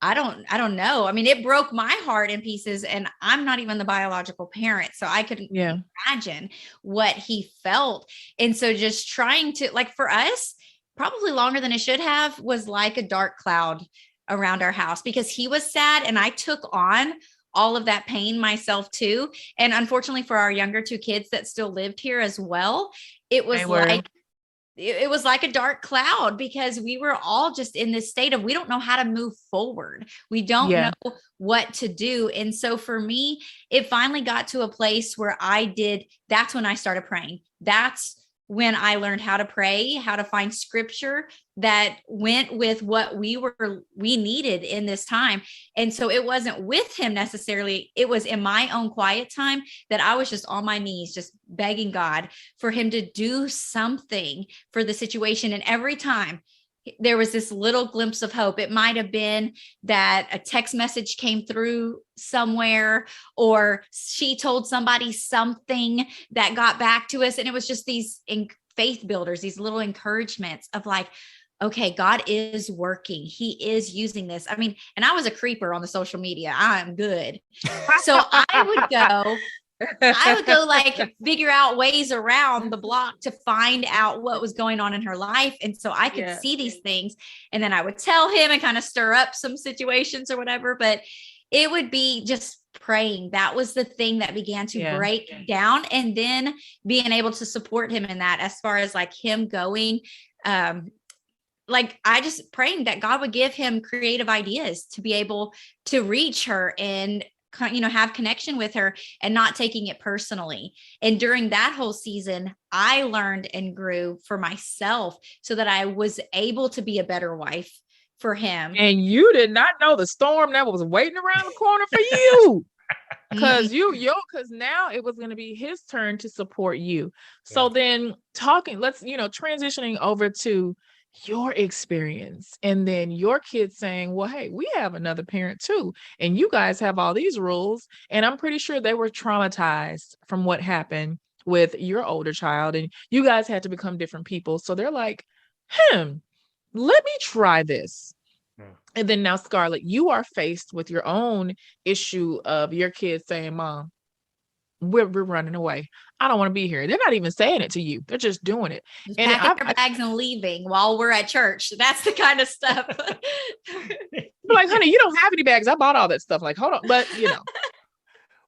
I don't know. It broke my heart in pieces, and I'm not even the biological parent. So I couldn't imagine what he felt. And so just trying to, for us, probably longer than it should have, was like a dark cloud around our house because he was sad and I took on all of that pain myself too. And unfortunately for our younger two kids that still lived here as well, it was like a dark cloud because we were all just in this state of, we don't know how to move forward. We don't know what to do. And so for me, it finally got to a place where that's when I started praying. That's when I learned how to pray, how to find scripture that went with what we needed in this time. And so it wasn't with him necessarily. It was in my own quiet time that I was just on my knees, just begging God for him to do something for the situation. And every time there was this little glimpse of hope. It might have been that a text message came through somewhere, or she told somebody something that got back to us. And it was just these faith builders, these little encouragements of like, okay, God is working. He is using this. And I was a creeper on the social media. I'm good. So I would go I would go like figure out ways around the block to find out what was going on in her life. And so I could see these things, and then I would tell him and kind of stir up some situations or whatever. But it would be just praying. That was the thing that began to break down, and then being able to support him in that, as far as like him going, like I just praying that God would give him creative ideas to be able to reach her and, you know, have connection with her and not taking it personally. And during that whole season, I learned and grew for myself so that I was able to be a better wife for him. And you did not know the storm that was waiting around the corner for you. Because because now it was going to be his turn to support you. So then transitioning over to your experience, and then your kids saying, well, hey, we have another parent too, and you guys have all these rules. And I'm pretty sure they were traumatized from what happened with your older child, and you guys had to become different people. So they're like, let me try this. And then now, Scarlett, you are faced with your own issue of your kids saying, Mom, we're running away. I don't want to be here. They're not even saying it to you. They're just doing it. Just packing their bags and leaving while we're at church. That's the kind of stuff. Like, honey, you don't have any bags. I bought all that stuff. Like, hold on. But, you know.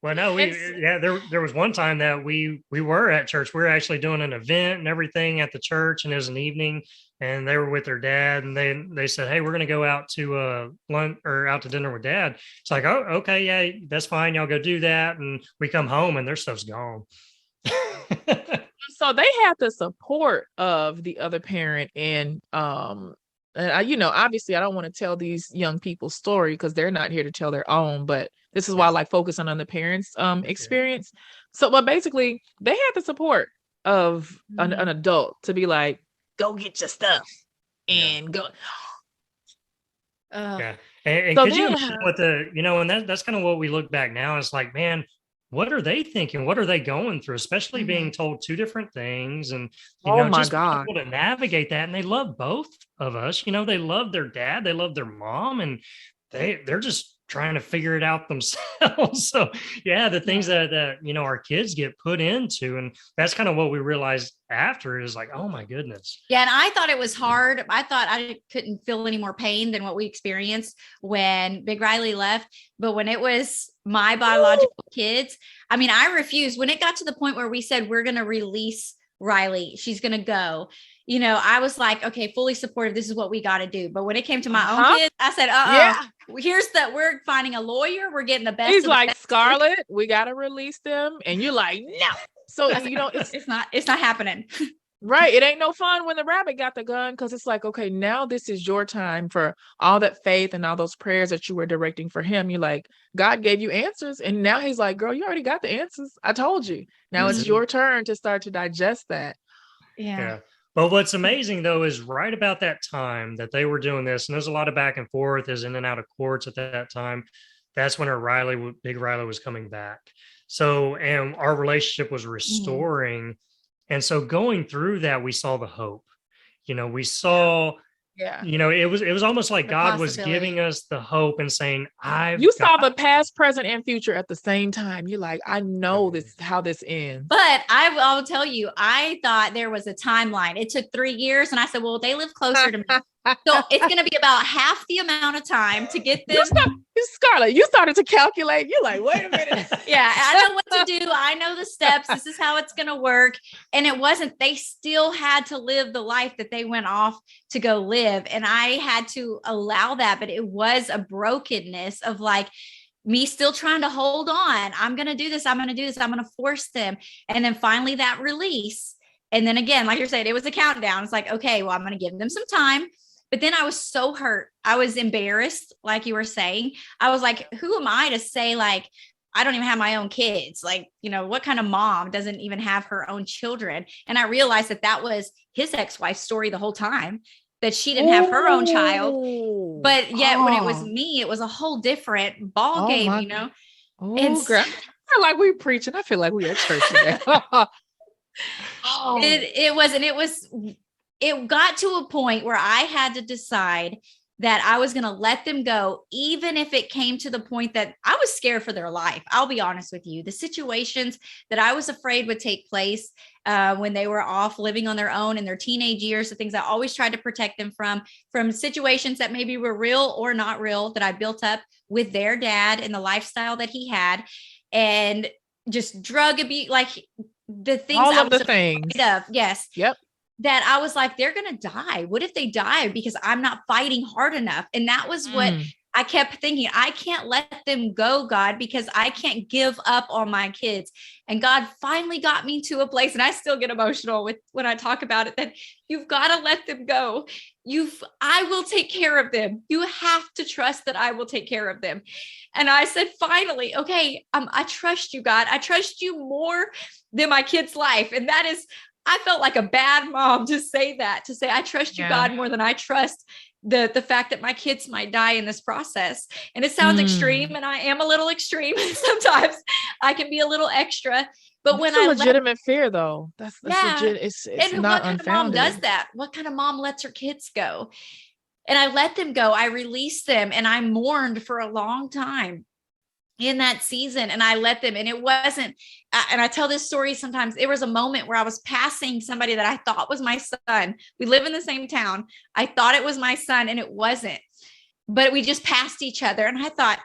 Well, no, there was one time that we were at church. We were actually doing an event and everything at the church, and it was an evening, and they were with their dad, and they said, hey, we're going to go out to lunch or out to dinner with Dad. It's like, oh, okay, yeah, that's fine. Y'all go do that. And we come home and their stuff's gone. So they have the support of the other parent, and obviously I don't want to tell these young people's story because they're not here to tell their own, but this is why I like focusing on the parents' experience. So, but basically they had the support of an adult to be like, go get your stuff and go. And could you imagine what and that's kind of what we look back now. It's like, man, what are they thinking? What are they going through? Especially being told two different things, and just being able to navigate that. And they love both of us. They love their dad, they love their mom, and they're just trying to figure it out themselves. So the things that our kids get put into, and that's kind of what we realized after, is like, oh my goodness. Yeah. And I thought it was hard. I thought I couldn't feel any more pain than what we experienced when Big Riley left. But when it was my biological kids, I mean, I refused. When it got to the point where we said, we're going to release Riley, she's going to go, I was like, okay, fully supportive. This is what we got to do. But when it came to my own kids, I said, here's that. We're finding a lawyer. We're getting the best. He's like, Scarlett, we got to release them. And you're like, no. So, it's not happening. Right. It ain't no fun when the rabbit got the gun, because it's like, okay, now this is your time for all that faith and all those prayers that you were directing for him. You're like, God gave you answers. And now he's like, girl, you already got the answers. I told you. Now it's your turn to start to digest that. Yeah. But what's amazing, though, is right about that time that they were doing this, and there's a lot of back and forth, is in and out of courts at that time. That's when Big Riley was coming back. So, and our relationship was restoring. And so going through that, we saw the hope. We saw, it was almost like God was giving us the hope and saying, saw the past, present, and future at the same time. You're like, I know this, how this ends. But I will tell you, I thought there was a timeline. It took 3 years. And I said, well, they live closer to me. So it's going to be about half the amount of time to get them. Scarlett, you started to calculate. You're like, wait a minute. Yeah, I know what to do. I know the steps. This is how it's going to work. And it wasn't, they still had to live the life that they went off to go live. And I had to allow that. But it was a brokenness of like, me still trying to hold on. I'm going to do this. I'm going to do this. I'm going to force them. And then finally that release. And then again, like you're saying, it was a countdown. It's like, okay, well, I'm going to give them some time. But then I was so hurt. I was embarrassed, like you were saying. I was like, who am I to say, like, I don't even have my own kids? Like, what kind of mom doesn't even have her own children? And I realized that was his ex-wife's story the whole time, that she didn't have her own child. But yet when it was me, it was a whole different ball game, Oh, girl. I feel like we preaching. I feel like we at church today. It got to a point where I had to decide that I was going to let them go, even if it came to the point that I was scared for their life. I'll be honest with you. The situations that I was afraid would take place when they were off living on their own in their teenage years, the things I always tried to protect them from situations that maybe were real or not real, that I built up with their dad and the lifestyle that he had, and just drug abuse, like the things all I of was the things. afraid of. Yes. Yep. That I was like, they're going to die. What if they die because I'm not fighting hard enough? And that was what I kept thinking. I can't let them go, God, because I can't give up on my kids. And God finally got me to a place, and I still get emotional when I talk about it, that you've got to let them go. I will take care of them. You have to trust that I will take care of them. And I said, finally, okay, I trust you, God. I trust you more than my kid's life. And that is, I felt like a bad mom to say that, to say, I trust you, God, more than I trust the fact that my kids might die in this process. And it sounds extreme, and I am a little extreme. Sometimes I can be a little extra, but when a legitimate fear though, that's legit. It's and not what kind unfounded. of mom does that? What kind of mom lets her kids go? And I let them go. I released them, and I mourned for a long time in that season, and I let them, and it wasn't, and I tell this story sometimes. There was a moment where I was passing somebody that I thought was my son. We live in the same town. I thought it was my son, and it wasn't, but we just passed each other. And I thought,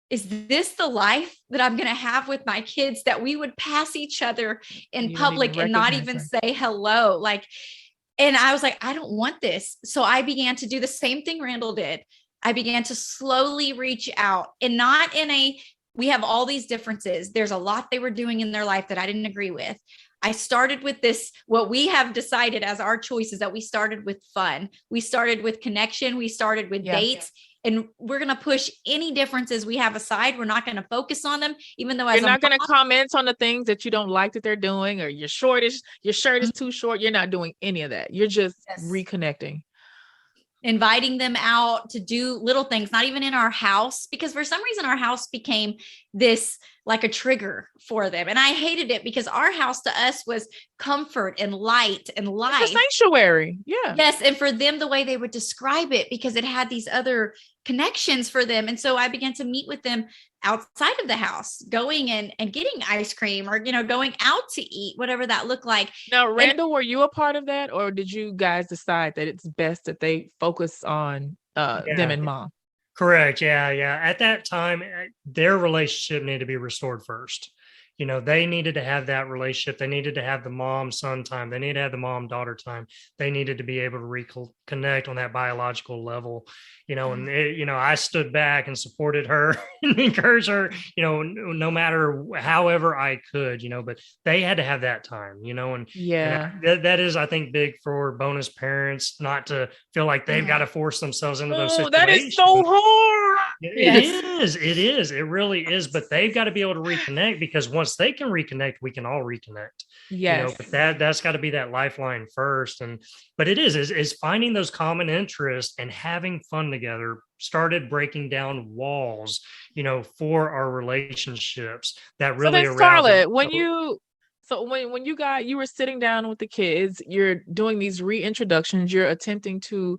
is this the life that I'm going to have with my kids, that we would pass each other in public and not even say hello? Like, and I was like, I don't want this. So I began to do the same thing Randall did. I began to slowly reach out, and not we have all these differences. There's a lot they were doing in their life that I didn't agree with. I started with this, what we have decided as our choice is that we started with fun. We started with connection. We started with dates, and we're going to push any differences we have aside. We're not going to focus on them, even though you're not going to comment on the things that you don't like that they're doing, or your shirt is too short. You're not doing any of that. You're just reconnecting. Inviting them out to do little things, not even in our house, because for some reason our house became this like a trigger for them. And I hated it, because our house to us was comfort and light and life. It's a sanctuary. Yeah. Yes. And for them, the way they would describe it, because it had these other connections for them. And so I began to meet with them outside of the house, going and getting ice cream, or, going out to eat, whatever that looked like. Now, Randall, were you a part of that, or did you guys decide that it's best that they focus on them and mom? Correct. Yeah. At that time, their relationship needed to be restored first. They needed to have that relationship. They needed to have the mom-son time. They needed to have the mom-daughter time. They needed to be able to reconnect on that biological level, and I stood back and supported her and encouraged her, no matter however I could, but they had to have that time, and that is, I think, big for bonus parents, not to feel like they've got to force themselves into those situations. That is so hard. It is. It really is. But they've got to be able to reconnect, because once they can reconnect, we can all reconnect. Yes. But that's got to be that lifeline first. But it is finding those common interests and having fun together started breaking down walls, for our relationships that really around. Scarlett, when you were sitting down with the kids, you're doing these reintroductions, you're attempting to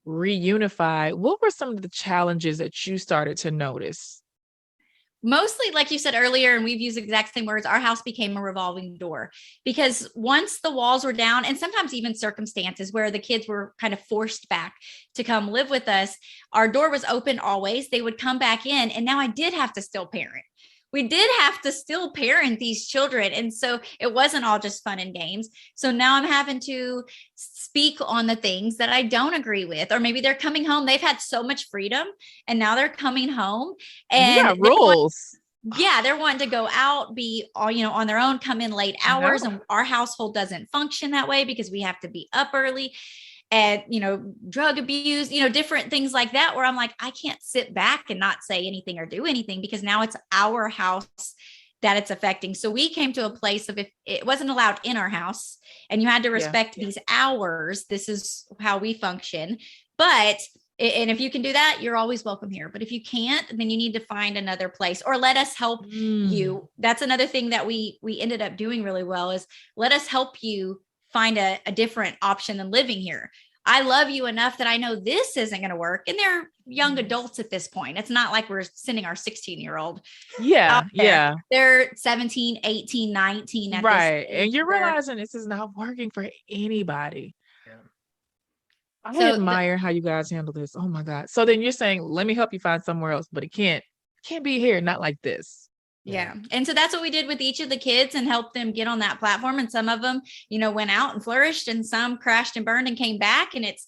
reunify. What were some of the challenges that you started to notice? Mostly, like you said earlier, and we've used the exact same words, our house became a revolving door, because once the walls were down, and sometimes even circumstances where the kids were kind of forced back to come live with us, our door was open always. They would come back in, and now I did have to still parent. We did have to still parent these children. And so it wasn't all just fun and games. So now I'm having to speak on the things that I don't agree with, or maybe they're coming home. They've had so much freedom, and now they're coming home, and rules. They're wanting to go out, be on their own, come in late hours. And our household doesn't function that way, because we have to be up early. And, drug abuse, different things like that, where I'm like, I can't sit back and not say anything or do anything, because now it's our house that it's affecting. So we came to a place of, if it wasn't allowed in our house and you had to respect these hours, this is how we function. And if you can do that, you're always welcome here. But if you can't, then you need to find another place, or let us help you. That's another thing that we ended up doing really well, is let us help you find a different option than living here. I love you enough that I know this isn't going to work. And they're young adults at this point. It's not like we're sending our 16-year-old. Yeah. Yeah. They're 17, 18, 19 at Right. this age And you're where- realizing this is not working for anybody. Yeah. I admire how you guys handle this. Oh my God. So then you're saying, let me help you find somewhere else, but it can't be here, not like this. Yeah. And so that's what we did with each of the kids and helped them get on that platform. And some of them, went out and flourished, and some crashed and burned and came back. And it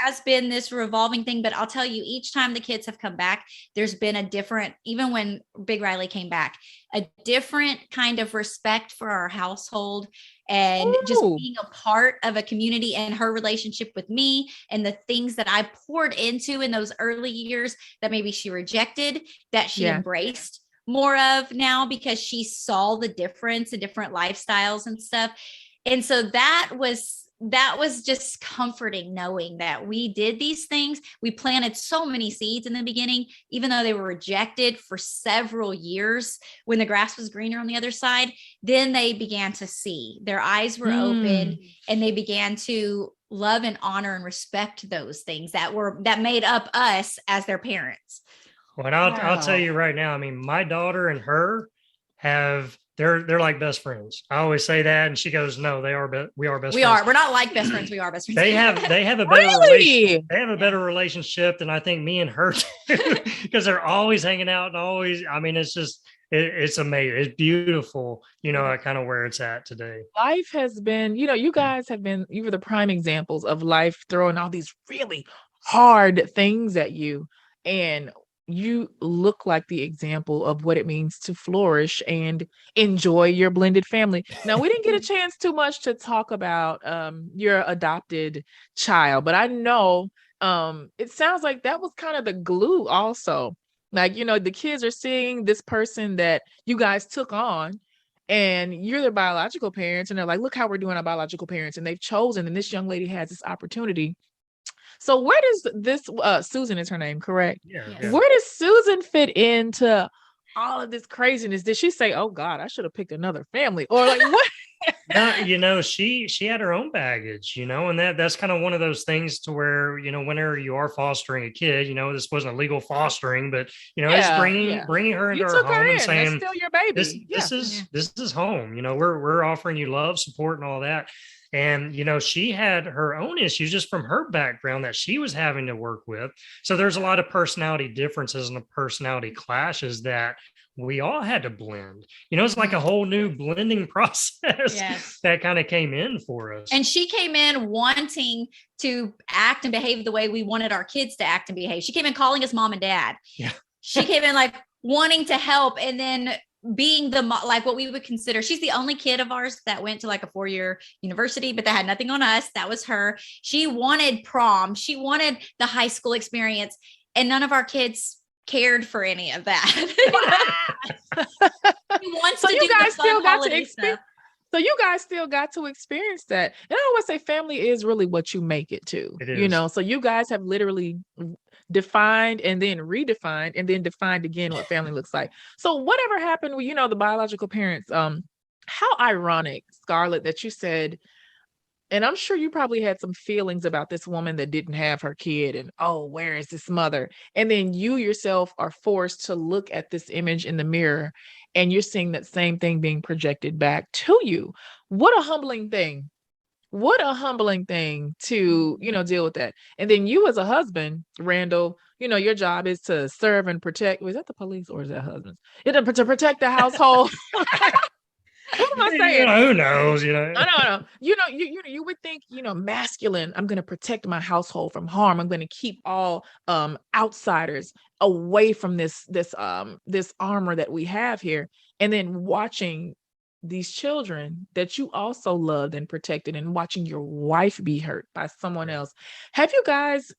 has been this revolving thing. But I'll tell you, each time the kids have come back, there's been a different, even when Big Riley came back, a different kind of respect for our household and just being a part of a community, and her relationship with me and the things that I poured into in those early years that maybe she rejected, that she embraced more of now because she saw the difference in different lifestyles and stuff. And so that was just comforting, knowing that we did these things. We planted so many seeds in the beginning, even though they were rejected for several years when the grass was greener on the other side. Then they began to see, their eyes were open, and they began to love and honor and respect those things that made up us as their parents. Well, and I'll tell you right now, I mean, my daughter and her they're like best friends. I always say that, and she goes, "No, we are best friends. We're not like best friends. We are best friends." They have a better they have a better relationship than I think me and her do, because they're always hanging out and always. I mean, it's just it's amazing. It's beautiful. Kind of where it's at today. Life has been, you guys you were the prime examples of life throwing all these really hard things at you, and you look like the example of what it means to flourish and enjoy your blended family. Now, we didn't get a chance too much to talk about your adopted child, but I know it sounds like that was kind of the glue also. Like, the kids are seeing this person that you guys took on, and you're their biological parents, and they're like, look how we're doing our biological parents, and they've chosen, and this young lady has this opportunity. So where does this Susan is her name, correct? Yeah. Where does Susan fit into all of this craziness? Did she say, "Oh God, I should have picked another family," or like what? No, she had her own baggage, and that's kind of one of those things to where, whenever you are fostering a kid, this wasn't a legal fostering, but it's bringing her into our home and saying, "That's still your baby. This is home. We're offering you love, support, and all that." And, she had her own issues just from her background that she was having to work with. So there's a lot of personality differences and the personality clashes that we all had to blend. It's like a whole new blending process that kind of came in for us. And she came in wanting to act and behave the way we wanted our kids to act and behave. She came in calling us mom and dad. Yeah. She came in like wanting to help, and then being like what we would consider, she's the only kid of ours that went to like a 4-year university, but that had nothing on us. That was her. She wanted prom. She wanted the high school experience, and none of our kids cared for any of that. So you guys still got to experience. So you guys still got to experience that. And I always say family is really what you make it to. It is. So you guys have literally defined and then redefined and then defined again what family looks like. So whatever happened with, the biological parents, how ironic, Scarlett, that you said, and I'm sure you probably had some feelings about this woman that didn't have her kid, and, oh, where is this mother? And then you yourself are forced to look at this image in the mirror, and you're seeing that same thing being projected back to you. What a humbling thing. What a humbling thing to, deal with that. And then you as a husband, Randall, your job is to serve and protect. Was that the police or is that husbands? To protect the household. What am I saying? Who knows? No. You would think, masculine. I'm going to protect my household from harm. I'm going to keep all outsiders away from this armor that we have here. And then watching these children that you also loved and protected, and watching your wife be hurt by someone else. Have you guys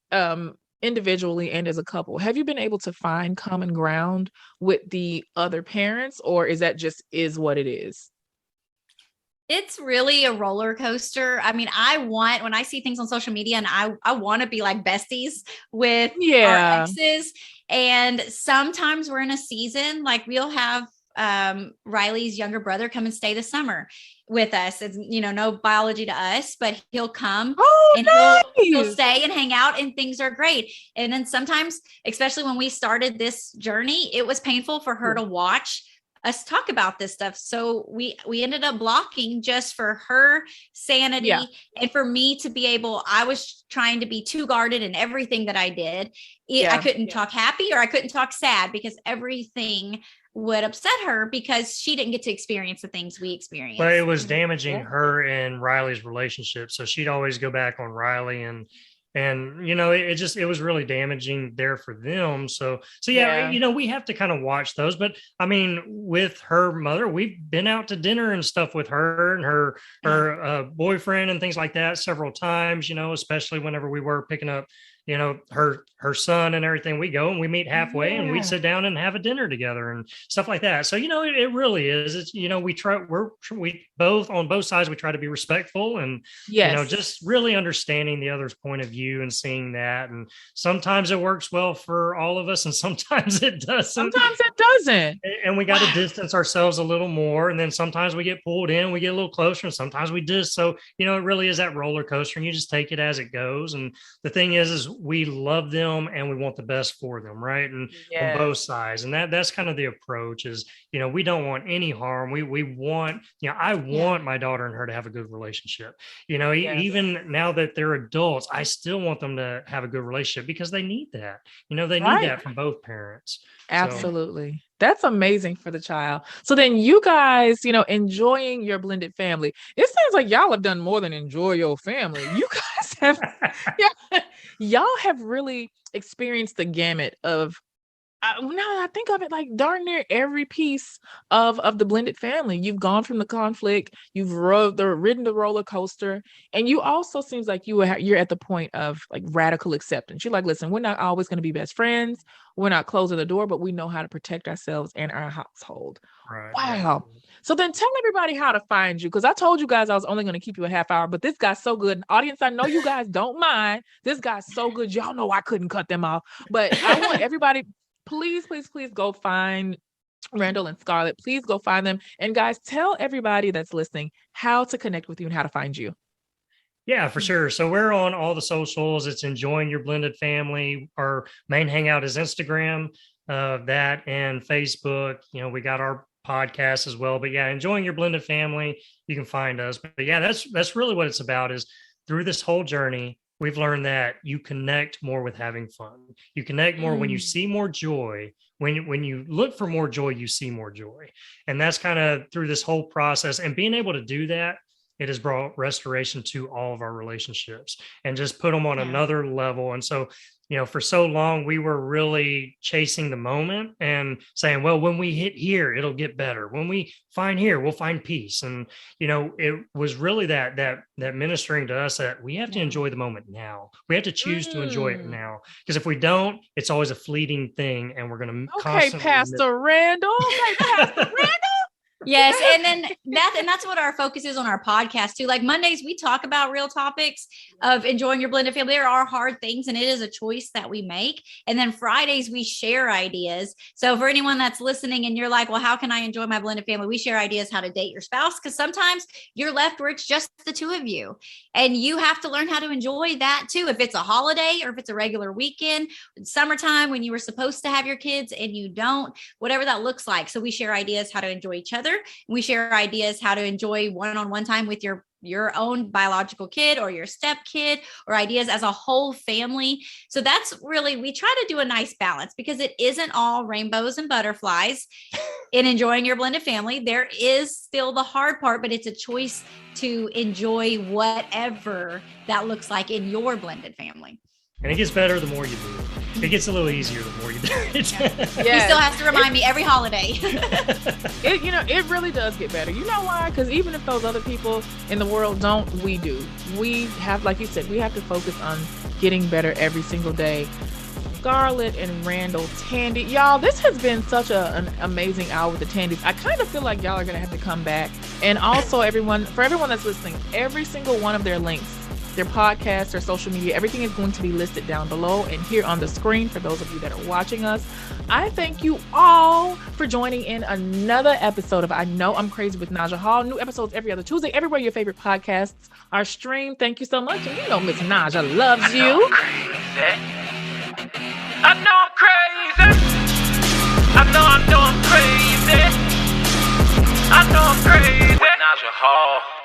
individually and as a couple, have you been able to find common ground with the other parents, or is that just is what it is? It's really a roller coaster. I mean, when I see things on social media, and I want to be like besties with our exes. And sometimes we're in a season, like we'll have Riley's younger brother come and stay the summer with us. It's, no biology to us, but he'll come and he'll stay and hang out, and things are great. And then sometimes, especially when we started this journey, it was painful for her to watch us talk about this stuff. So we ended up blocking just for her sanity and for me to be able, I was trying to be too guarded in everything that I did. I couldn't talk happy or I couldn't talk sad because everything would upset her because she didn't get to experience the things we experienced. But it was damaging her and Riley's relationship. So she'd always go back on Riley and it was really damaging there for them. So yeah, we have to kind of watch those. But I mean, with her mother, we've been out to dinner and stuff with her and her boyfriend and things like that several times, especially whenever we were picking up, her son and everything. We go and we meet halfway and we sit down and have a dinner together and stuff like that. So, it really is. It's, we both on both sides, we try to be respectful and, just really understanding the other's point of view and seeing that. And sometimes it works well for all of us and sometimes it doesn't. Sometimes it doesn't. And we got to distance ourselves a little more. And then sometimes we get pulled in, we get a little closer and sometimes we just, so, it really is that roller coaster and you just take it as it goes. And the thing is we love them and we want the best for them, right? And on both sides. And that's kind of the approach is, we don't want any harm. We want, I want my daughter and her to have a good relationship. Even now that they're adults, I still want them to have a good relationship because they need that. They need that from both parents. Absolutely. So. That's amazing for the child. So then you guys, enjoying your blended family. It seems like y'all have done more than enjoy your family. You guys have, y'all have really experienced the gamut of, now that I think of it, like darn near every piece of the blended family. You've gone from the conflict, you've ridden the roller coaster, and you also seems like you're at the point of like radical acceptance. You're like, listen, we're not always going to be best friends. We're not closing the door, but we know how to protect ourselves and our household. Right. Wow. So then tell everybody how to find you, because I told you guys I was only going to keep you a half hour, but this guy's so good. And audience, I know you guys don't mind. This guy's so good. Y'all know I couldn't cut them off, but I want everybody, please go find Randall and Scarlett. Please go find them. And guys, tell everybody that's listening how to connect with you and how to find you. Yeah, for sure. So we're on all the socials. It's Enjoying Your Blended Family. Our main hangout is Instagram, that and Facebook. We got our podcast as well. But yeah, Enjoying Your Blended Family, you can find us. But yeah, that's really what it's about is through this whole journey, we've learned that you connect more with having fun. You connect more when you see more joy. When you look for more joy, you see more joy. And that's kind of through this whole process. And being able to do that, it has brought restoration to all of our relationships and just put them on another level. And so, for so long, we were really chasing the moment and saying, well, when we hit here, it'll get better. When we find here, we'll find peace. And, it was really that ministering to us that we have to enjoy the moment now. We have to choose to enjoy it now. Because if we don't, it's always a fleeting thing. And we're going to constantly Pastor Randall. Okay, Pastor Randall. Yes. And then that's what our focus is on our podcast too. Like Mondays, we talk about real topics of enjoying your blended family. There are hard things and it is a choice that we make. And then Fridays, we share ideas. So for anyone that's listening and you're like, well, how can I enjoy my blended family? We share ideas how to date your spouse. Cause sometimes you're left where it's just the two of you and you have to learn how to enjoy that too. If it's a holiday or if it's a regular weekend, summertime when you were supposed to have your kids and you don't, whatever that looks like. So we share ideas how to enjoy each other. We share ideas how to enjoy one-on-one time with your own biological kid or your step kid, or ideas as a whole family. So that's really, we try to do a nice balance because it isn't all rainbows and butterflies in enjoying your blended family. There is still the hard part, but it's a choice to enjoy whatever that looks like in your blended family. And it gets better the more you do it. It gets a little easier the more you do it. Yes. You still have to remind me every holiday. It really does get better. You know why? Because even if those other people in the world don't, we do. We have, like you said, we have to focus on getting better every single day. Scarlett and Randall Tandy. Y'all, this has been such an amazing hour with the Tandys. I kind of feel like y'all are going to have to come back. And also for everyone that's listening, every single one of their links, their podcasts, their social media, everything is going to be listed down below and here on the screen for those of you that are watching us. I thank you all for joining in another episode of I Know I'm Crazy with Naja Hall. New episodes every other Tuesday, everywhere your favorite podcasts are streamed. Thank you so much. And you know Miss Naja loves you. I'm crazy. I know I'm crazy. I know I'm crazy. I know I'm crazy. With Naja Hall.